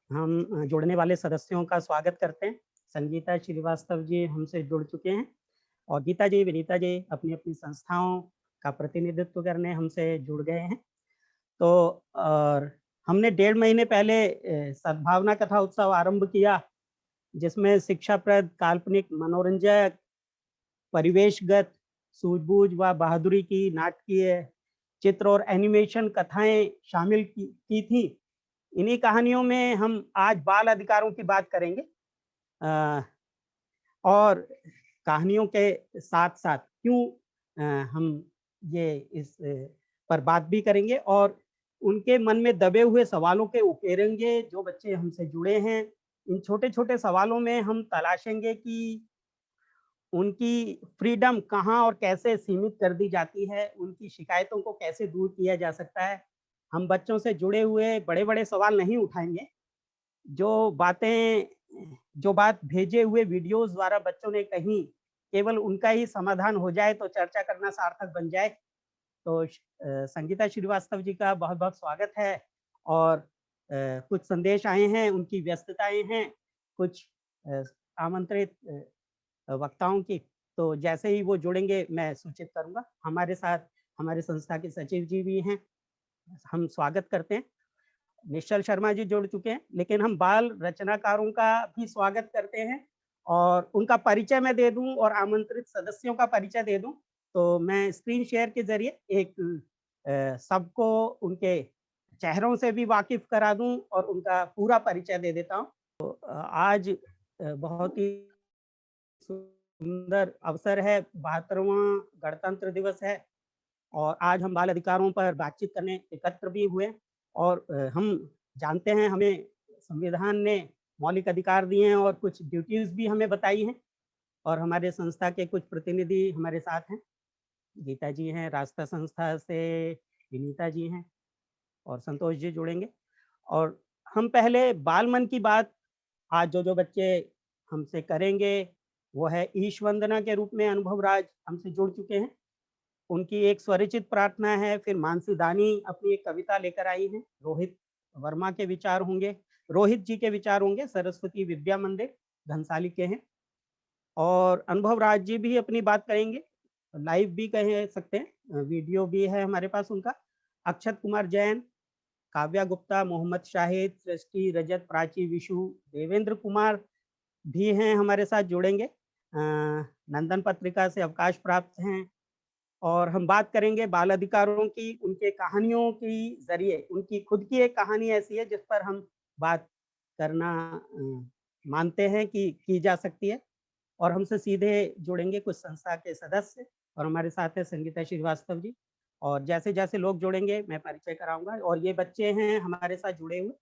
हम जुड़ने वाले सदस्यों का स्वागत करते हैं। संगीता श्रीवास्तव जी हमसे जुड़ चुके हैं और गीता जी, विनीता जी अपनी-अपनी संस्थाओं का प्रतिनिधित्व करने हमसे जुड़ गए हैं। तो और हमने 1.5 महीने पहले सद्भावना कथा उत्सव आरंभ किया, जिसमें शिक्षाप्रद, काल्पनिक, मनोरंजक, परिवेशगत, सूझबूझ व बहादुरी की नाटकीय चित्र और एनिमेशन कथाएँ शामिल की थी। इन्हीं कहानियों में हम आज बाल अधिकारों की बात करेंगे अ, और कहानियों के साथ-साथ क्यों हम ये पर बात भी करेंगे और उनके मन में दबे हुए सवालों के उकेरेंगे, जो बच्चे हमसे जुड़े हैं। इन छोटे-छोटे सवालों में हम तलाशेंगे कि उनकी फ्रीडम कहाँ और कैसे सीमित कर दी जाती है, उनकी शिकायतों को कैसे दूर किया जा सकता है। हम बच्चों से जुड़े हुए बड़े-बड़े सवाल नहीं उठाएँगे, जो बातें जो बात भेजे हुए वीडियोज़ द्वारा बच्चों ने कही, केवल उनका ही समाधान हो जाए तो चर्चा करना सार्थक बन जाए। तो संगीता श्रीवास्तव जी का बहुत-बहुत स्वागत है और कुछ संदेश आए हैं, उनकी व्यस्तताएँ हैं, कुछ अ, आमंत्रित वक्ताओं की, तो जैसे ही वो जुड़ेंगे मैं सूचित करूँगा। हमारे साथ हमारे संस्था के सचिव जी भी हैं, हम स्वागत करते हैं। निश्चल शर्मा जी जुड़ चुके हैं, लेकिन हम बाल रचनाकारों का भी स्वागत करते हैं और उनका परिचय मैं दे दूँ और आमंत्रित सदस्यों का परिचय दे दूँ, तो मैं स्क्रीन शेयर के ज़रिए एक सबको उनके चेहरों से भी वाकिफ़ करा दूँ और उनका पूरा परिचय दे देता हूँ। आज बहुत ही सुंदर अवसर है, 72वां गणतंत्र दिवस है और आज हम बाल अधिकारों पर बातचीत करने एकत्र भी हुए और हम जानते हैं हमें संविधान ने मौलिक अधिकार दिए हैं और कुछ ड्यूटीज़ भी हमें बताई हैं और हमारे संस्था के कुछ प्रतिनिधि हमारे साथ हैं। गीता जी हैं, रास्ता संस्था से विनीता जी हैं और संतोष जी जुड़ेंगे और हम पहले बाल मन की बात आज जो बच्चे हमसे करेंगे, वो है ईश वंदना के रूप में अनुभव राज हमसे जुड़ चुके हैं। उनकी एक स्वरचित प्रार्थना है, फिर मानसी दानी अपनी एक कविता लेकर आई हैं, रोहित वर्मा के विचार होंगे, रोहित जी के विचार होंगे, सरस्वती विद्या मंदिर घनसाली के हैं और अनुभव राज जी भी अपनी बात करेंगे, लाइव भी कह सकते हैं, वीडियो भी है हमारे पास उनका। अक्षत कुमार जैन, काव्या गुप्ता, मोहम्मद शाहिद, सृष्टि, रजत, प्राची, विशु, देवेंद्र कुमार भी हैं हमारे साथ जुड़ेंगे। नंदन पत्रिका से अवकाश प्राप्त हैं और हम बात करेंगे बाल अधिकारों की, उनके कहानियों की ज़रिए, उनकी खुद की एक कहानी ऐसी है जिस पर हम बात करना मानते हैं कि की जा सकती है और हमसे सीधे जुड़ेंगे कुछ संस्था के सदस्य और हमारे साथ हैं संगीता श्रीवास्तव जी और जैसे-जैसे लोग जुड़ेंगे मैं परिचय कराऊँगा और ये बच्चे हैं हमारे साथ जुड़े हुए,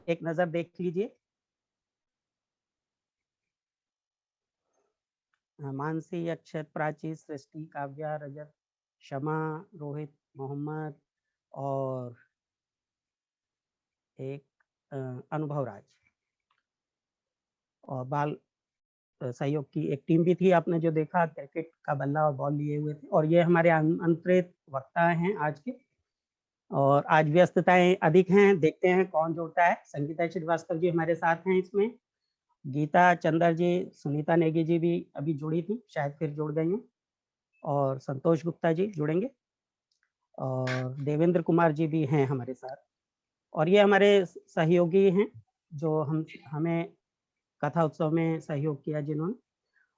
एक नज़र देख लीजिए। मानसी, अक्षत, प्राची, सृष्टि, काव्या, रजत, शमा, रोहित, मोहम्मद और एक अ, अनुभव राज और बाल सहयोग की एक टीम भी थी, आपने जो देखा क्रिकेट का बल्ला और बॉल लिए हुए थे और ये हमारे आमंत्रित वक्ता हैं आज के और आज व्यस्तताएँ अधिक हैं, देखते हैं कौन जुड़ता है। संगीता श्रीवास्तव जी हमारे साथ हैं इसमें, गीता चंदर जी, सुनीता नेगी जी भी अभी जुड़ी थी, शायद फिर जुड़ गई हों और संतोष गुप्ता जी जुड़ेंगे और देवेंद्र कुमार जी भी हैं हमारे साथ और ये हमारे सहयोगी हैं, जो हमें कथा उत्सव में सहयोग किया जिन्होंने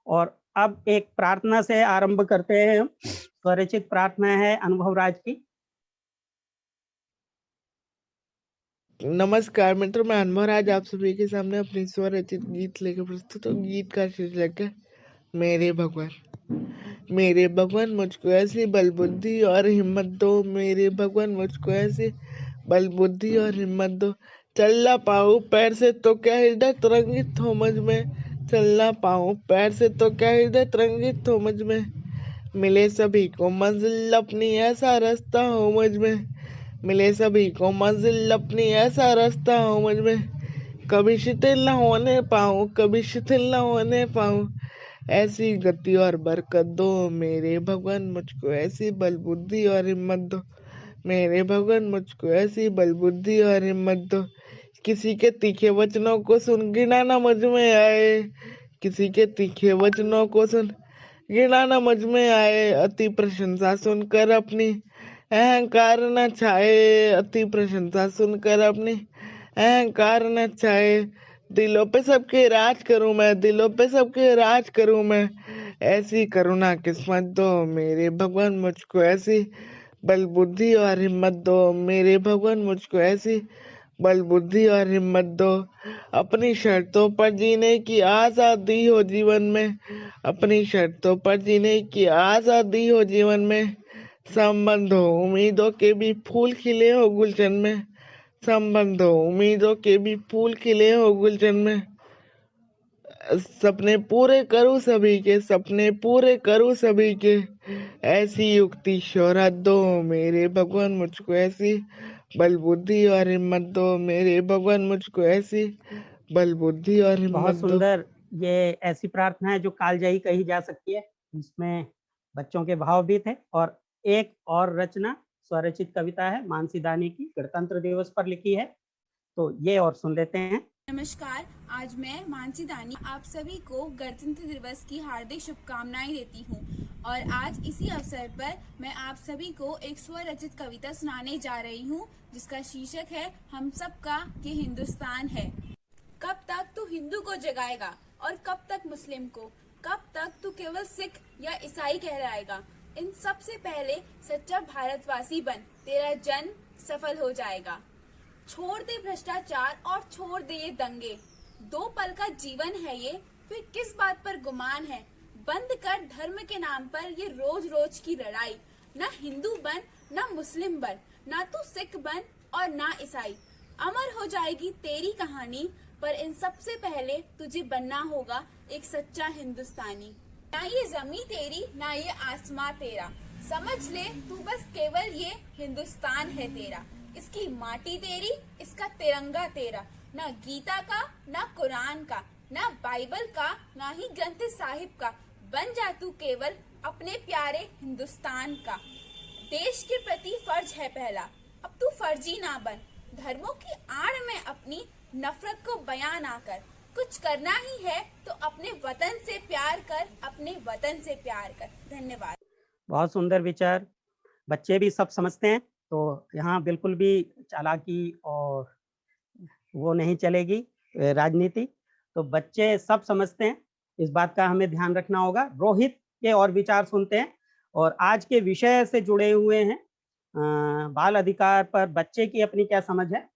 और अब एक प्रार्थना से आरंभ करते हैं हम। स्वरचित प्रार्थना है अनुभव राज की। नमस्कार मित्रों, मैं अनमोल आज आप सभी के सामने अपनी स्वरचित गीत लेकर प्रस्तुत हूँ। गीत का शीर्षक है मेरे भगवान। मेरे भगवान मुझको ऐसी बल बुद्धि और हिम्मत दो, मेरे भगवान मुझको ऐसी बल बुद्धि और हिम्मत दो। चल ना पाऊँ पैर से तो क्या हृदय तरंगित हो मुझ में, चल ना पाऊँ पैर से तो क्या हृदय तरंगित हो मुझ में। मिले सभी को मंजिल अपनी ऐसा रास्ता हो मुझ में, मिले सभी को मंजिल अपनी ऐसा रास्ता हो मुझ में। कभी शिथिल न होने पाऊँ, कभी शिथिल न होने पाऊँ, ऐसी गति और बरकत दो, मेरे भगवान मुझको ऐसी बल बुद्धि और हिम्मत दो। मेरे भगवान मुझको ऐसी बल बुद्धि और हिम्मत दो, किसी के तीखे वचनों को सुन घृणा न मुझ में आए, किसी के तीखे वचनों को सुन घृणा न मुझ में आए, अति प्रशंसा सुनकर अपनी अहंकार न छाए, अति प्रशंसा सुनकर अपनी अहंकार न छाए, दिलों पे सबके राज करूं मैं, दिलों पे सबके राज करूं मैं, ऐसी करुणा किस्मत दो मेरे भगवान मुझको ऐसी बल बुद्धि और हिम्मत दो, मेरे भगवान मुझको ऐसी बल बुद्धि और हिम्मत दो, अपनी शर्तों पर जीने की आजादी हो जीवन में, अपनी शर्तों पर जीने की आजादी हो जीवन में, संबंध हो उम्मीदों के भी फूल खिले हो गुलशन में, संबंध हो उम्मीदों के भी फूल खिले हो गुलशन में, सपने पूरे करूं सभी के, सपने पूरे करूं सभी के, ऐसी युक्ति शोहरत दो मेरे भगवान मुझको ऐसी बल बुद्धि और हिम्मत दो, मेरे भगवान मुझको ऐसी बल बुद्धि और हिम्मत बहुत दो। सुंदर। ये ऐसी प्रार्थना है जो कालजयी कही जा सकती है। इसमें बच्चों के भाव भी थे और एक और रचना स्वरचित कविता है मानसी दानी की, गणतंत्र दिवस पर लिखी है। तो ये और सुन लेते हैं। नमस्कार, आज मैं मानसी दानी आप सभी को गणतंत्र दिवस की हार्दिक शुभकामनाएं देती हूँ और आज इसी अवसर पर मैं आप सभी को एक स्वरचित कविता सुनाने जा रही हूँ जिसका शीर्षक है हम सबका ये हिंदुस्तान है। कब तक तू हिंदू को जगाएगा और कब तक मुस्लिम को, कब तक तू केवल सिख या ईसाई कहलाएगा। इन सब से पहले सच्चा भारतवासी बन, तेरा जन्म सफल हो जाएगा। छोड़ दे भ्रष्टाचार और छोड़ दे ये दंगे, 2 पल का जीवन है ये, फिर किस बात पर गुमान है। बंद कर धर्म के नाम पर ये रोज रोज की लड़ाई, ना हिंदू बन ना मुस्लिम बन, ना तू सिख बन और ना ईसाई। अमर हो जाएगी तेरी कहानी, पर इन सबसे पहले तुझे बनना होगा एक सच्चा हिंदुस्तानी। ना ये जमी तेरी ना ये आसमां तेरा, समझ ले तू बस केवल ये हिंदुस्तान है तेरा। इसकी माटी तेरी, इसका तिरंगा तेरा, ना गीता का ना कुरान का ना बाइबल का ना ही ग्रंथ साहिब का, बन जा तू केवल अपने प्यारे हिंदुस्तान का। देश के प्रति फर्ज है पहला, अब तू फर्जी ना बन, धर्मों की आड़ में अपनी नफरत को बयां ना कर। कुछ करना ही है तो अपने वतन से प्यार कर, अपने वतन से प्यार कर। धन्यवाद। बहुत सुंदर विचार। बच्चे भी सब समझते हैं, तो यहाँ बिल्कुल भी चालाकी और वो नहीं चलेगी राजनीति। तो बच्चे सब समझते हैं, इस बात का हमें ध्यान रखना होगा। रोहित के और विचार सुनते हैं और आज के विषय से जुड़े हुए हैं। बाल अधिकार पर बच्चे की अपनी क्या समझ है।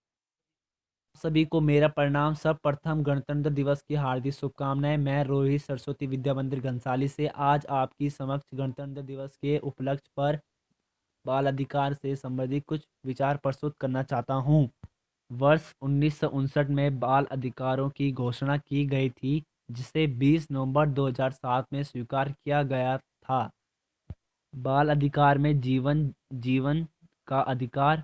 सभी को मेरा प्रणाम। सर्वप्रथम गणतंत्र दिवस की हार्दिक शुभकामनाएं। मैं रोहित सरस्वती विद्या मंदिर घनसाली से आज आपकी समक्ष गणतंत्र दिवस के उपलक्ष्य पर बाल अधिकार से संबंधित कुछ विचार प्रस्तुत करना चाहता हूं। वर्ष 1959 में बाल अधिकारों की घोषणा की गई थी, जिसे 20 नवंबर 2007 में स्वीकार किया गया था। बाल अधिकार में जीवन का अधिकार,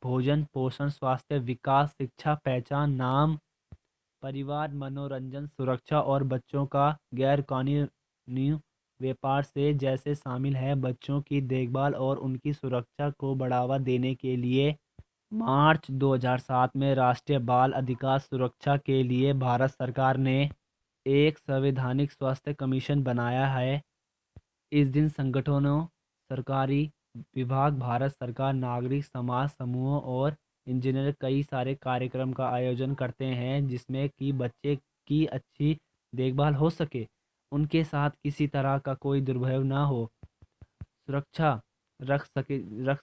भोजन, पोषण, स्वास्थ्य, विकास, शिक्षा, पहचान, नाम, परिवार, मनोरंजन, सुरक्षा और बच्चों का गैर कानूनी व्यापार से जैसे शामिल है। बच्चों की देखभाल और उनकी सुरक्षा को बढ़ावा देने के लिए मार्च 2007 में राष्ट्रीय बाल अधिकार सुरक्षा के लिए भारत सरकार ने एक संवैधानिक स्वास्थ्य कमीशन बनाया है। इस दिन संगठनों, सरकारी विभाग, भारत सरकार, नागरिक समाज समूहों और इंजीनियर कई सारे कार्यक्रम का आयोजन करते हैं, जिसमें कि बच्चे की अच्छी देखभाल हो सके, उनके साथ किसी तरह का कोई दुर्व्यवहार ना हो, सुरक्षा रख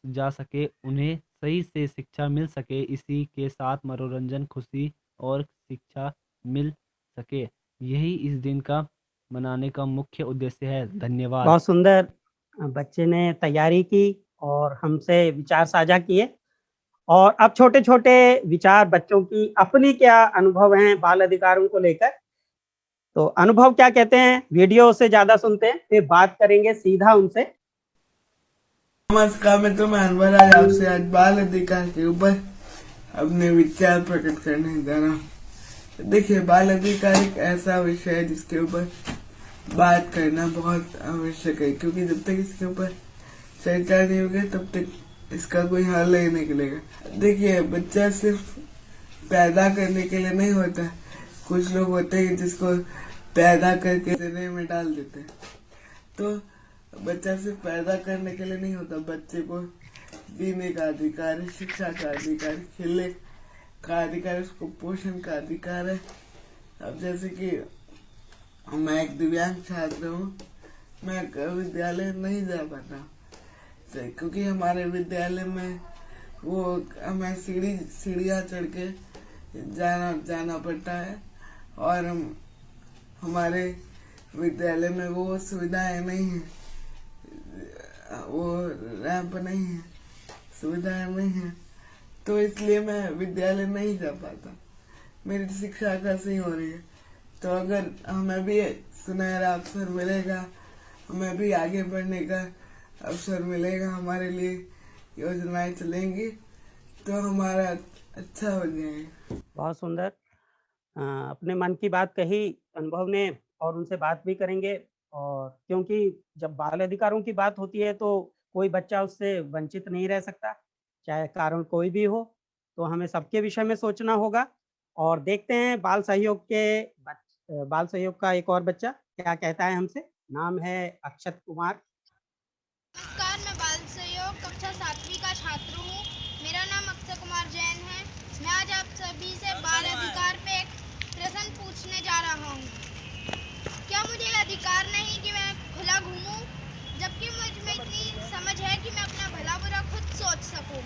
जा सके, उन्हें सही से शिक्षा मिल सके, इसी के साथ मनोरंजन, खुशी और शिक्षा मिल सके। यही इस दिन का मनाने का मुख्य उद्देश्य है। धन्यवाद। बहुत सुंदर। बच्चे ने तैयारी की और हमसे विचार साझा किए। और अब छोटे-छोटे विचार बच्चों की अपनी क्या अनुभव हैं बाल अधिकारों को लेकर। तो अनुभव क्या कहते हैं, वीडियो से ज़्यादा सुनते हैं, फिर बात करेंगे सीधा उनसे। नमस्कार, मैं तुम्हें अनवर आज आपसे आज बाल अधिकार के ऊपर अपने विचार प्रकट करने जा रहा हूँ। देखिए, बाल अधिकार एक ऐसा विषय है जिसके ऊपर बात करना बहुत आवश्यक है, क्योंकि जब तक इसके ऊपर चर्चा नहीं होगी तब तक इसका कोई हल नहीं निकलेगा। देखिए, बच्चा सिर्फ पैदा करने के लिए नहीं होता। कुछ लोग होते हैं जिसको पैदा करके सिने में डाल देते हैं। तो बच्चा सिर्फ पैदा करने के लिए नहीं होता, बच्चे को जीने का अधिकार है, शिक्षा का अधिकार है, खेलने का अधिकार है, उसको पोषण का अधिकार है। अब जैसे कि मैं एक दिव्यांग छात्र हूँ, मैं विद्यालय नहीं जा पाता क्योंकि हमारे विद्यालय में वो हमें सीढ़ियाँ चढ़ के जाना पड़ता है और हमारे विद्यालय में वो सुविधाएं नहीं है, वो रैंप नहीं है, सुविधाएं नहीं है, तो इसलिए मैं विद्यालय नहीं जा पाता। मेरी शिक्षा कैसे हो रही है, तो अगर हमें भी सुनहरा अवसर मिलेगा, हमें भी आगे बढ़ने का अवसर मिलेगा, हमारे लिए योजनाएं चलेंगी तो हमारा अच्छा हो जाएगा। बहुत सुंदर अपने मन की बात कही अनुभव ने, और उनसे बात भी करेंगे। और क्योंकि जब बाल अधिकारों की बात होती है तो कोई बच्चा उससे वंचित नहीं रह सकता, चाहे कारण कोई भी हो। तो हमें सबके विषय में सोचना होगा। और देखते हैं बाल सहयोग का एक और बच्चा क्या कहता है हमसे। नाम है अक्षत कुमार। नमस्कार, मैं बाल सहयोग कक्षा 7वीं का छात्र हूँ। मेरा नाम अक्षय कुमार जैन है। मैं आज आप सभी से बाल अधिकार पे एक प्रश्न पूछने जा रहा हूँ। क्या मुझे अधिकार नहीं कि मैं खुला घूमूं, जबकि मुझ में इतनी समझ है कि मैं अपना भला बुरा खुद सोच सकूं?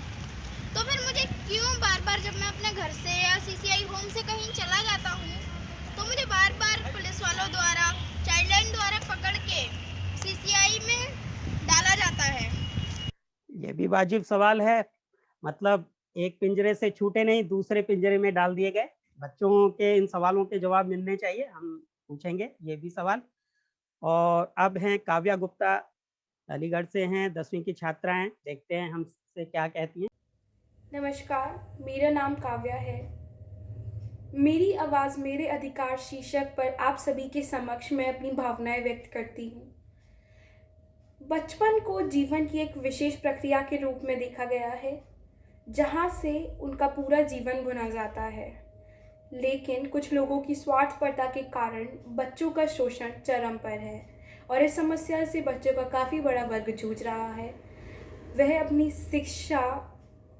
तो फिर मुझे क्यों बार बार जब मैं अपने घर से या CCI होम से कहीं चला जाता हूँ तो मुझे बार बार पुलिस वालों द्वारा, चाइल्ड लाइन द्वारा पकड़ के CCI में डाला जाता है? ये भी वाजिब सवाल है। मतलब एक पिंजरे से छूटे नहीं, दूसरे पिंजरे में डाल दिए गए। बच्चों के इन सवालों के जवाब मिलने चाहिए, हम पूछेंगे ये भी सवाल। और अब हैं काव्या गुप्ता, अलीगढ़ से हैं, 10वीं की छात्रा हैं। देखते हैं हमसे क्या कहती हैं। नमस्कार, मेरा नाम काव्या है। मेरी आवाज़ मेरे अधिकार शीर्षक पर आप सभी के समक्ष मैं अपनी भावनाएं व्यक्त करती हूँ। बचपन को जीवन की एक विशेष प्रक्रिया के रूप में देखा गया है, जहाँ से उनका पूरा जीवन बुना जाता है। लेकिन कुछ लोगों की स्वार्थपरता के कारण बच्चों का शोषण चरम पर है और इस समस्या से बच्चों का काफ़ी बड़ा वर्ग जूझ रहा है। वह अपनी शिक्षा,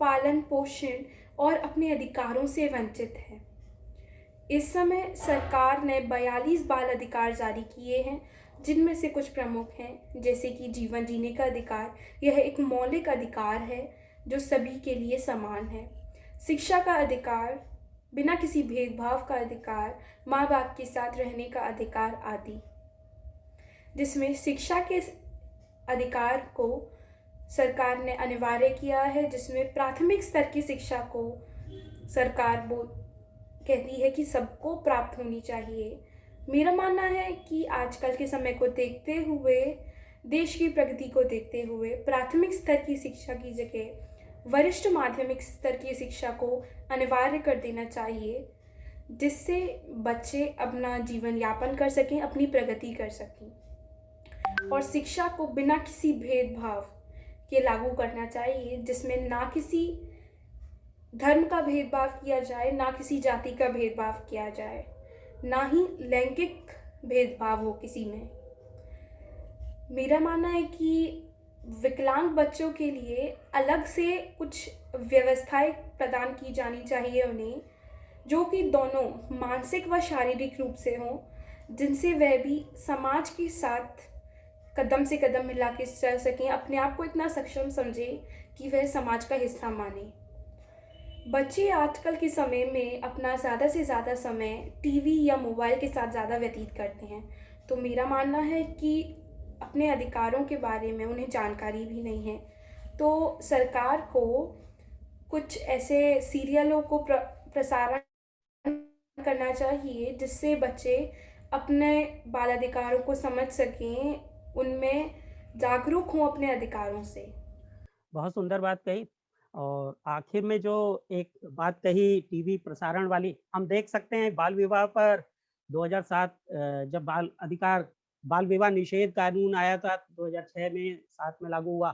पालन पोषण और अपने अधिकारों से वंचित है। इस समय सरकार ने 42 बाल अधिकार जारी किए हैं, जिनमें से कुछ प्रमुख हैं, जैसे कि जीवन जीने का अधिकार। यह एक मौलिक अधिकार है जो सभी के लिए समान है। शिक्षा का अधिकार, बिना किसी भेदभाव का अधिकार, माँ बाप के साथ रहने का अधिकार आदि। जिसमें शिक्षा के अधिकार को सरकार ने अनिवार्य किया है, जिसमें प्राथमिक स्तर की शिक्षा को सरकार कहती है कि सबको प्राप्त होनी चाहिए। मेरा मानना है कि आजकल के समय को देखते हुए, देश की प्रगति को देखते हुए प्राथमिक स्तर की शिक्षा की जगह वरिष्ठ माध्यमिक स्तर की शिक्षा को अनिवार्य कर देना चाहिए, जिससे बच्चे अपना जीवन यापन कर सकें, अपनी प्रगति कर सकें। और शिक्षा को बिना किसी भेदभाव के लागू करना चाहिए, जिसमें ना किसी धर्म का भेदभाव किया जाए, ना किसी जाति का भेदभाव किया जाए, ना ही लैंगिक भेदभाव हो किसी में। मेरा मानना है कि विकलांग बच्चों के लिए अलग से कुछ व्यवस्थाएं प्रदान की जानी चाहिए उन्हें, जो कि दोनों मानसिक व शारीरिक रूप से हों, जिनसे वह भी समाज के साथ कदम से कदम मिला के चल सकें, अपने आप को इतना सक्षम समझें कि वह समाज का हिस्सा माने। बच्चे आजकल के समय में अपना ज़्यादा से ज़्यादा समय टीवी या मोबाइल के साथ ज़्यादा व्यतीत करते हैं। तो मेरा मानना है कि अपने अधिकारों के बारे में उन्हें जानकारी भी नहीं है। तो सरकार को कुछ ऐसे सीरियलों को प्रसारण करना चाहिए, जिससे बच्चे अपने बाल अधिकारों को समझ सकें, उनमें जागरूक हों अपने अधिकारों से। बहुत सुंदर बात कही। और आखिर में जो एक बात कही टीवी प्रसारण वाली, हम देख सकते हैं बाल विवाह पर 2007 जब बाल विवाह निषेध कानून आया था 2006 में 7 में लागू हुआ,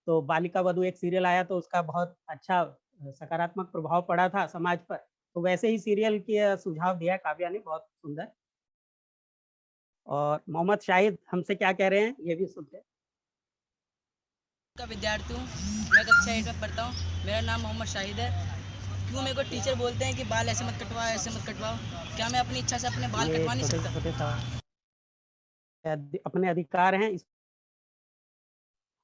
तो बालिका वधू एक सीरियल आया तो उसका बहुत अच्छा सकारात्मक प्रभाव पड़ा था समाज पर। तो वैसे ही सीरियल की सुझाव दिया काव्या ने, बहुत सुंदर। और मोहम्मद शाहिद हमसे क्या कह रहे हैं ये भी सुनते हैं। का विद्यार्थी हूँ, मैं कक्षा 8 में पढ़ता हूँ। मेरा नाम मोहम्मद शाहिद है। क्यों मेरे को टीचर बोलते हैं कि बाल ऐसे मत कटवाओ, ऐसे मत कटवाओ? क्या मैं अपनी इच्छा से अपने बाल ये कटवा नहीं छोटे सकता? छोटे सवाल अपने अधिकार हैं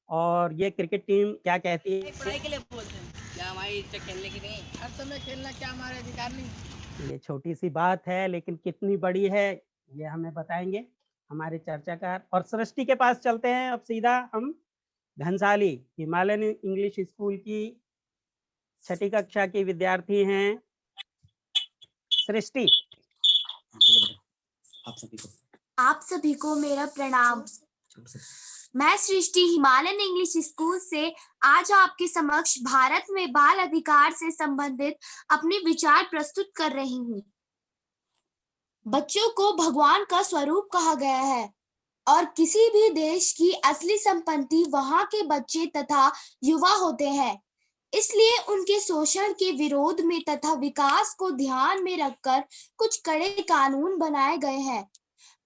और ये क्रिकेट टीम क्या कहती है? पढ़ाई के लिए बोलते हैं, क्या हमारी इच्छा खेलने की नहीं? हर समय खेलना क्या हमारे अधिकार नहीं? ये छोटी सी बात है लेकिन कितनी बड़ी है ये हमें बताएंगे हमारे चर्चाकार। और सृष्टि के पास चलते हैं अब सीधा हम। घनसाली हिमालयन इंग्लिश स्कूल की 6ठी कक्षा की विद्यार्थी हैं सृष्टि। आप सभी को मेरा प्रणाम। मैं सृष्टि हिमालयन इंग्लिश स्कूल से आज आपके समक्ष भारत में बाल अधिकार से संबंधित अपने विचार प्रस्तुत कर रही हूँ। बच्चों को भगवान का स्वरूप कहा गया है और किसी भी देश की असली संपत्ति वहां के बच्चे तथा युवा होते हैं। इसलिए उनके शोषण के विरोध में तथा विकास को ध्यान में रखकर कुछ कड़े कानून बनाए गए हैं।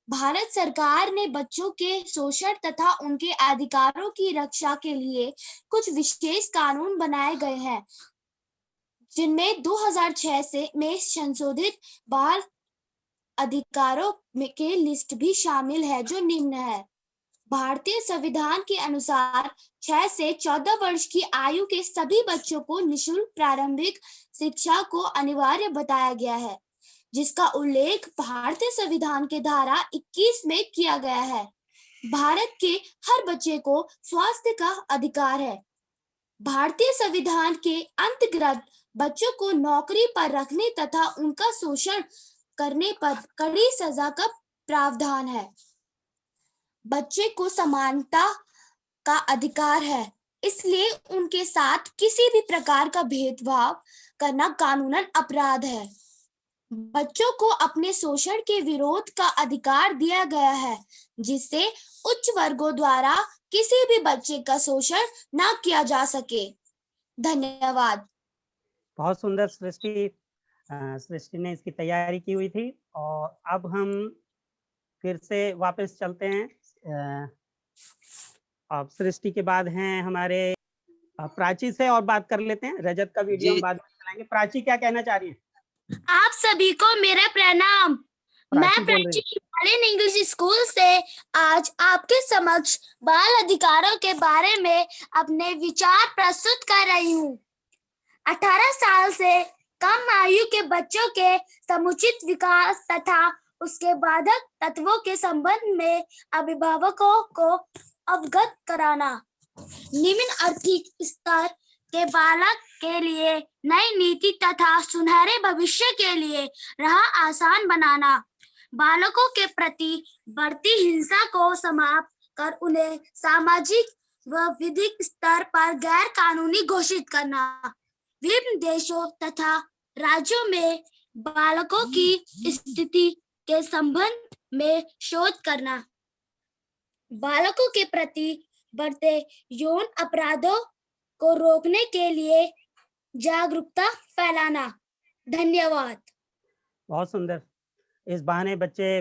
भारत सरकार ने बच्चों के शोषण तथा उनके अधिकारों की रक्षा के लिए कुछ विशेष कानून बनाए गए हैं, जिनमें 2006 से में संशोधित बाल अधिकारों के लिस्ट भी शामिल है, जो निम्न है। भारतीय संविधान के अनुसार 6 से 14 वर्ष की आयु के सभी बच्चों को निशुल्क प्रारंभिक शिक्षा को अनिवार्य बताया गया है, जिसका उल्लेख भारतीय संविधान के धारा 21 में किया गया है। भारत के हर बच्चे को स्वास्थ्य का अधिकार है। भारतीय संविधान के अंतर्गत बच्चों को नौकरी पर रखने तथा उनका शोषण करने पर कड़ी सजा का प्रावधान है। बच्चे को समानता का अधिकार है, इसलिए उनके साथ किसी भी प्रकार का भेदभाव करना कानूनन अपराध है। बच्चों को अपने शोषण के विरोध का अधिकार दिया गया है, जिससे उच्च वर्गों द्वारा किसी भी बच्चे का शोषण न किया जा सके। धन्यवाद। बहुत सुंदर सृष्टि। सृष्टि ने इसकी तैयारी की हुई थी। और अब हम फिर से वापस चलते हैं। अब सृष्टि के बाद हैं हमारे प्राची से और बात कर लेते हैं। रजत का वीडियो हम बाद में चलाएंगे। प्राची क्या कहना चाह रही है? आप सभी को मेरा प्रणाम। मैं प्राची बोल रही प्राची हिमालयन इंग्लिश स्कूल से आज आपके समक्ष बाल अधिकारों के बारे में अपने विचार प्रस्तुत कर रही हूँ। 18 साल से कम आयु के बच्चों के समुचित विकास तथा उसके बाधक तत्वों के संबंध में अभिभावकों को अवगत कराना, निम्न आर्थिक स्तर के बालक के लिए नई नीति तथा सुनहरे भविष्य के लिए राह आसान बनाना, बालकों के प्रति बढ़ती हिंसा को समाप्त कर उन्हें सामाजिक व विधिक स्तर पर गैर कानूनी घोषित करना, विभिन्न देशों तथा राज्यों में बालकों की स्थिति के संबंध में शोध करना, बालकों के प्रति बढ़ते यौन अपराधों को रोकने के लिए जागरूकता फैलाना। धन्यवाद। बहुत सुंदर। इस बहाने बच्चे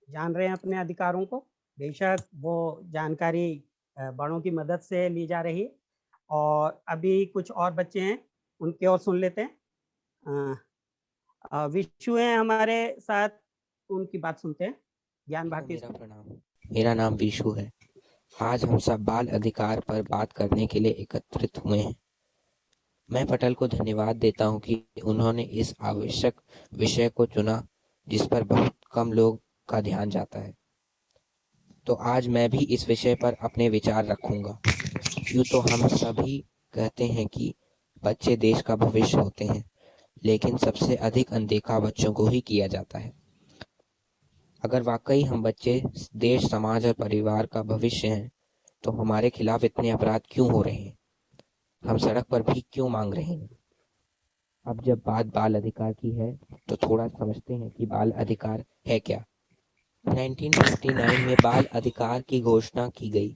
जान रहे हैं अपने अधिकारों को। बेशक वो जानकारी बड़ों की मदद से ली जा रही है। और अभी कुछ और बच्चे हैं, उनके और सुन लेते हैं। विशु हैं हमारे साथ, उनकी बात सुनते हैं। ज्ञान भारती। मेरा प्रणाम। मेरा नाम विशु है। आज हम सब बाल अधिकार पर बात करने के लिए एकत्रित हुए हैं। मैं पटेल को धन्यवाद देता हूं कि उन्होंने इस आवश्यक विषय को चुना, जिस पर बहुत कम लोग का ध्यान जाता है। तो आज मैं भी इस विषय पर अपने विचार रखूंगा। यूँ तो हम सभी कहते हैं कि बच्चे देश का भविष्य होते हैं, लेकिन सबसे अधिक अनदेखा बच्चों को ही किया जाता है। अगर वाकई हम बच्चे देश, समाज और परिवार का भविष्य हैं, तो हमारे खिलाफ इतने अपराध क्यों हो रहे हैं? हम सड़क पर भी क्यों मांग रहे हैं? अब जब बात बाल अधिकार की है, तो थोड़ा समझते हैं कि बाल अधिकार है क्या। 1959 में बाल अधिकार की घोषणा की गई,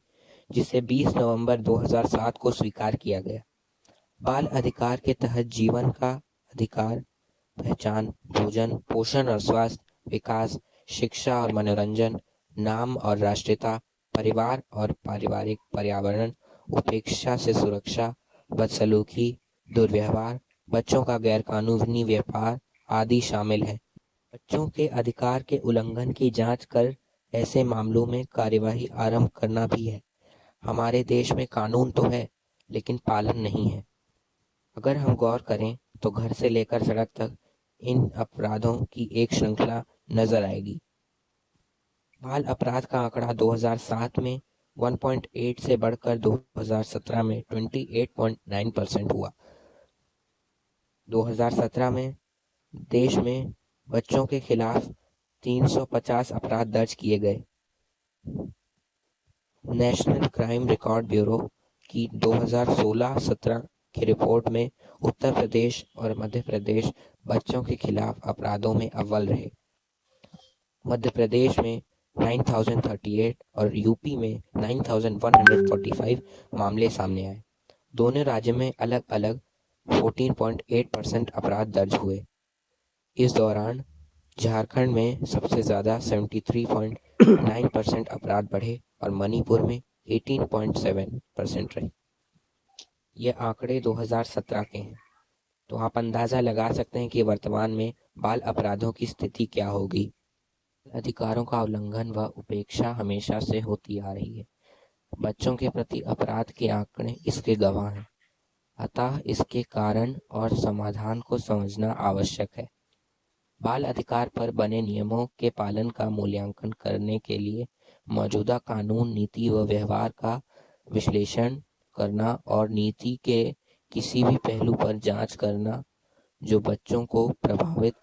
जिसे 20 नवंबर 2007 को स्वीकार किया गया। बाल अधिकार के तहत जीवन का अधिकार, पहचान, भोजन, पोषण और स्वास्थ्य, विकास, शिक्षा और मनोरंजन, नाम और राष्ट्रीयता, परिवार और पारिवारिक पर्यावरण, उपेक्षा से सुरक्षा, बदसलूकी, दुर्व्यवहार, बच्चों का गैरकानूनी व्यापार आदि शामिल है। बच्चों के अधिकार के उल्लंघन की जांच कर ऐसे मामलों में कार्यवाही आरंभ करना भी है। हमारे देश में कानून तो है, लेकिन पालन नहीं है। अगर हम गौर करें तो घर से लेकर सड़क तक इन अपराधों की एक श्रृंखला नजर आएगी। बाल अपराध का आंकड़ा 2007 में 1.8 से बढ़कर 2017 में 28.9% हुआ। 2017 में देश में बच्चों के खिलाफ 350 अपराध दर्ज किए गए। नेशनल क्राइम रिकॉर्ड ब्यूरो की 2016-17 की रिपोर्ट में उत्तर प्रदेश और मध्य प्रदेश बच्चों के खिलाफ अपराधों में अव्वल रहे। मध्य प्रदेश में 9038 और यूपी में 9145 मामले सामने आए। दोनों राज्यों में अलग अलग 14.8% अपराध दर्ज हुए। इस दौरान झारखंड में सबसे ज़्यादा 73.9% अपराध बढ़े और मणिपुर में 18.7% रहे। ये आंकड़े 2017 के हैं, तो आप अंदाज़ा लगा सकते हैं कि वर्तमान में बाल अपराधों की स्थिति क्या होगी। अधिकारों का उल्लंघन व उपेक्षा हमेशा से होती आ रही है। बच्चों के प्रति अपराध के आंकड़े इसके गवाह हैं। अतः इसके कारण और समाधान को समझना आवश्यक है। बाल अधिकार पर बने नियमों के पालन का मूल्यांकन करने के लिए मौजूदा कानून, नीति व व्यवहार का विश्लेषण करना और नीति के किसी भी पहलू पर जांच करना जो बच्चों को प्रभावित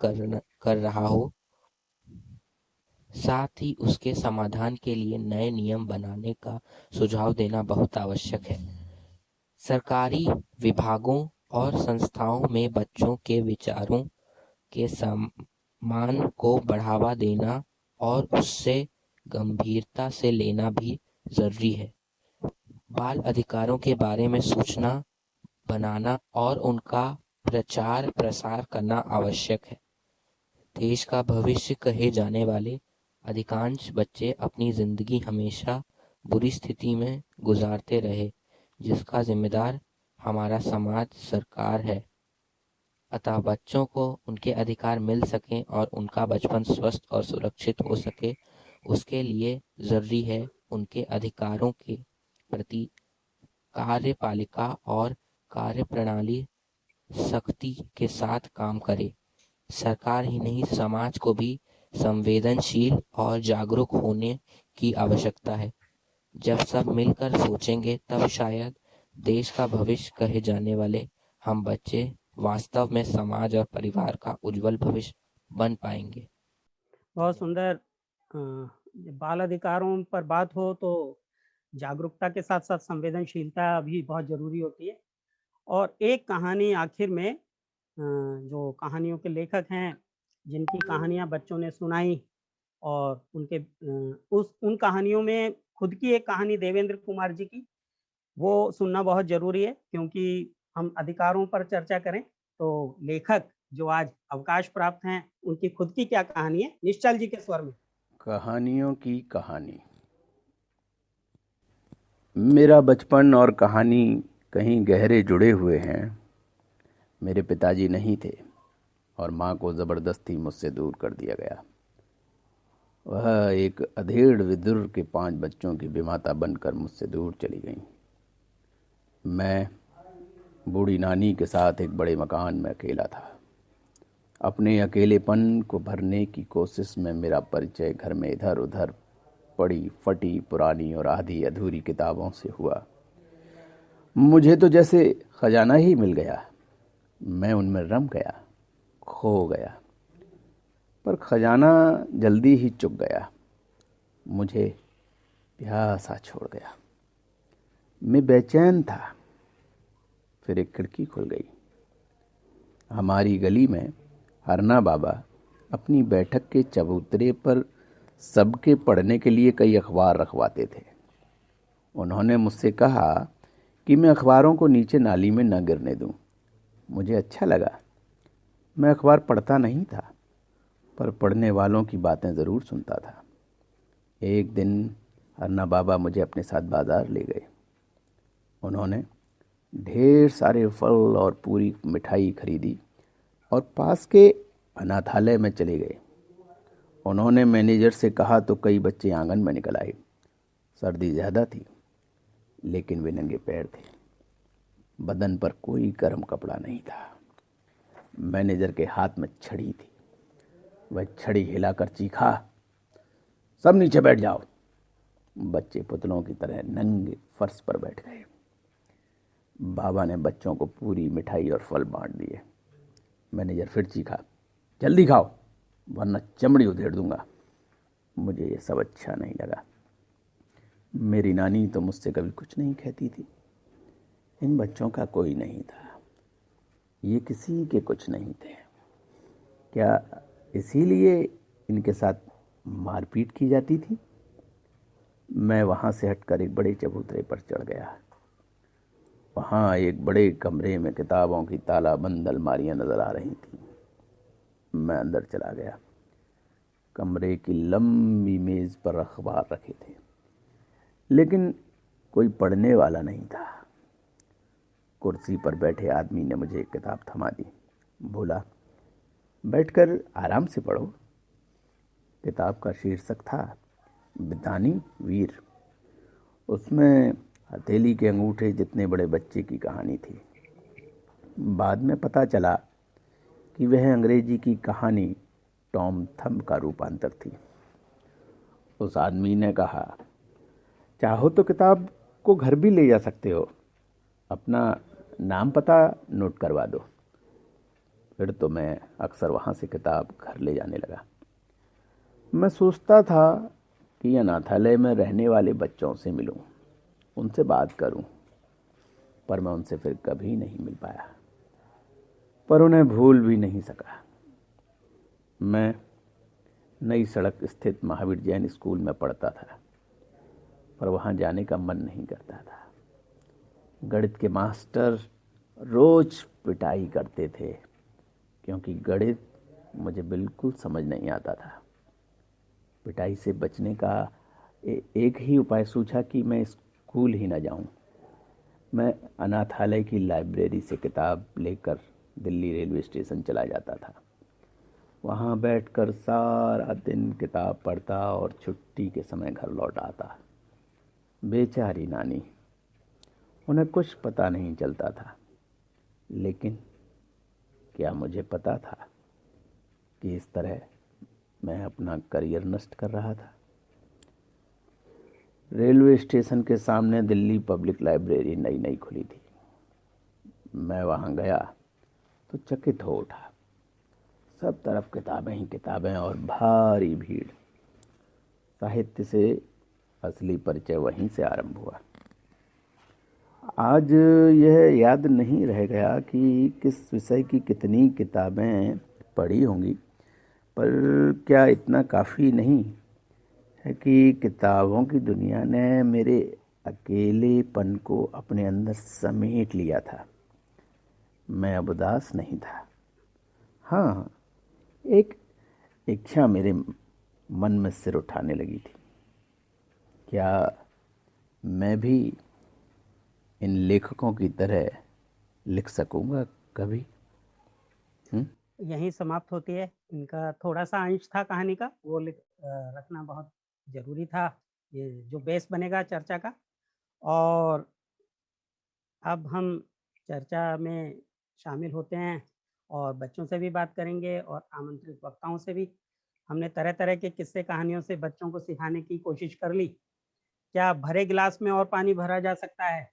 कर रहा हो, साथ ही उसके समाधान के लिए नए नियम बनाने का सुझाव देना बहुत आवश्यक है। सरकारी विभागों और संस्थाओं में बच्चों के विचारों के सम्मान को बढ़ावा देना और उससे गंभीरता से लेना भी जरूरी है। बाल अधिकारों के बारे में सूचना बनाना और उनका प्रचार प्रसार करना आवश्यक है। देश का भविष्य कहे जाने वाले अधिकांश बच्चे अपनी जिंदगी हमेशा बुरी स्थिति में गुजारते रहे, जिसका जिम्मेदार हमारा समाज, सरकार है। अतः बच्चों को उनके अधिकार मिल सकें और उनका बचपन स्वस्थ और सुरक्षित हो सके, उसके लिए जरूरी है उनके अधिकारों के प्रति कार्यपालिका और कार्यप्रणाली सख्ती के साथ काम करे। सरकार ही नहीं, समाज को भी संवेदनशील और जागरूक होने की आवश्यकता है। जब सब मिलकर सोचेंगे तब शायद देश का भविष्य कहे जाने वाले हम बच्चे वास्तव में समाज और परिवार का उज्जवल भविष्य बन पाएंगे। बहुत सुंदर। बाल अधिकारों पर बात हो तो जागरूकता के साथ साथ संवेदनशीलता भी बहुत जरूरी होती है। और एक कहानी आखिर में, जो कहानियों के लेखक हैं जिनकी कहानियां बच्चों ने सुनाई और उनके उन कहानियों में खुद की एक कहानी देवेंद्र कुमार जी की, वो सुनना बहुत जरूरी है। क्योंकि हम अधिकारों पर चर्चा करें तो लेखक जो आज अवकाश प्राप्त हैं, उनकी खुद की क्या कहानी है, निश्चल जी के स्वर में। कहानियों की कहानी। मेरा बचपन और कहानी कहीं गहरे जुड़े हुए हैं। मेरे पिताजी नहीं थे और माँ को ज़बरदस्ती मुझसे दूर कर दिया गया। वह एक अधेड़ विदुर के 5 बच्चों की विमाता बनकर मुझसे दूर चली गई। मैं बूढ़ी नानी के साथ एक बड़े मकान में अकेला था। अपने अकेलेपन को भरने की कोशिश में मेरा परिचय घर में इधर उधर पड़ी फटी पुरानी और आधी अधूरी किताबों से हुआ। मुझे तो जैसे खजाना ही मिल गया। मैं उनमें रम गया, खो गया, पर खजाना जल्दी ही चुक गया। मुझे प्यासा छोड़ गया। मैं बेचैन था। फिर एक खिड़की खुल गई। हमारी गली में हरना बाबा अपनी बैठक के चबूतरे पर सबके पढ़ने के लिए कई अखबार रखवाते थे। उन्होंने मुझसे कहा कि मैं अखबारों को नीचे नाली में न गिरने दूं। मुझे अच्छा लगा। मैं अखबार पढ़ता नहीं था, पर पढ़ने वालों की बातें ज़रूर सुनता था। एक दिन अन्ना बाबा मुझे अपने साथ बाज़ार ले गए। उन्होंने ढेर सारे फल और पूरी मिठाई खरीदी और पास के अनाथालय में चले गए। उन्होंने मैनेजर से कहा तो कई बच्चे आंगन में निकल आए। सर्दी ज़्यादा थी, लेकिन वे नंगे पैर थे। बदन पर कोई गर्म कपड़ा नहीं था। मैनेजर के हाथ में छड़ी थी। वह छड़ी हिलाकर चीखा, सब नीचे बैठ जाओ। बच्चे पुतलों की तरह नंगे फर्श पर बैठ गए। बाबा ने बच्चों को पूरी मिठाई और फल बांट दिए। मैनेजर फिर चीखा, जल्दी खाओ वरना चमड़ी उधेड़ दूंगा। मुझे ये सब अच्छा नहीं लगा। मेरी नानी तो मुझसे कभी कुछ नहीं कहती थी। इन बच्चों का कोई नहीं था, ये किसी के कुछ नहीं थे। क्या इसीलिए इनके साथ मारपीट की जाती थी? मैं वहाँ से हटकर एक बड़े चबूतरे पर चढ़ गया। वहाँ एक बड़े कमरे में किताबों की तालाबंद अलमारियाँ नज़र आ रही थीं। मैं अंदर चला गया। कमरे की लंबी मेज़ पर अखबार रखे थे, लेकिन कोई पढ़ने वाला नहीं था। कुर्सी पर बैठे आदमी ने मुझे एक किताब थमा दी। बोला, बैठकर आराम से पढ़ो। किताब का शीर्षक था बितानी वीर। उसमें हथेली के अंगूठे जितने बड़े बच्चे की कहानी थी। बाद में पता चला कि वह अंग्रेजी की कहानी टॉम थंब का रूपांतर थी। उस आदमी ने कहा, चाहो तो किताब को घर भी ले जा सकते हो, अपना नाम पता नोट करवा दो। फिर तो मैं अक्सर वहाँ से किताब घर ले जाने लगा। मैं सोचता था कि अनाथालय में रहने वाले बच्चों से मिलूं, उनसे बात करूं, पर मैं उनसे फिर कभी नहीं मिल पाया, पर उन्हें भूल भी नहीं सका। मैं नई सड़क स्थित महावीर जैन स्कूल में पढ़ता था, पर वहाँ जाने का मन नहीं करता था। गणित के मास्टर रोज पिटाई करते थे, क्योंकि गणित मुझे बिल्कुल समझ नहीं आता था। पिटाई से बचने का एक ही उपाय सूझा कि मैं स्कूल ही न जाऊं। मैं अनाथालय की लाइब्रेरी से किताब लेकर दिल्ली रेलवे स्टेशन चला जाता था। वहाँ बैठकर सारा दिन किताब पढ़ता और छुट्टी के समय घर लौट आता। बेचारी नानी, उन्हें कुछ पता नहीं चलता था, लेकिन क्या मुझे पता था कि इस तरह मैं अपना करियर नष्ट कर रहा था। रेलवे स्टेशन के सामने दिल्ली पब्लिक लाइब्रेरी नई नई खुली थी। मैं वहाँ गया तो चकित हो उठा। सब तरफ किताबें ही किताबें और भारी भीड़। साहित्य से असली परिचय वहीं से आरंभ हुआ। आज यह याद नहीं रह गया कि किस विषय की कितनी किताबें पढ़ी होंगी, पर क्या इतना काफ़ी नहीं है कि किताबों की दुनिया ने मेरे अकेलेपन को अपने अंदर समेट लिया था। मैं अब उदास नहीं था। हाँ, एक इच्छा मेरे मन में सिर उठाने लगी थी। क्या मैं भी इन लेखकों की तरह लिख सकूंगा कभी? यहीं समाप्त होती है। इनका थोड़ा सा अंश था कहानी का, वो रखना बहुत ज़रूरी था, ये जो बेस बनेगा चर्चा का। और अब हम चर्चा में शामिल होते हैं और बच्चों से भी बात करेंगे और आमंत्रित वक्ताओं से भी। हमने तरह तरह के किस्से कहानियों से बच्चों को सिखाने की कोशिश कर ली। क्या भरे गिलास में और पानी भरा जा सकता है?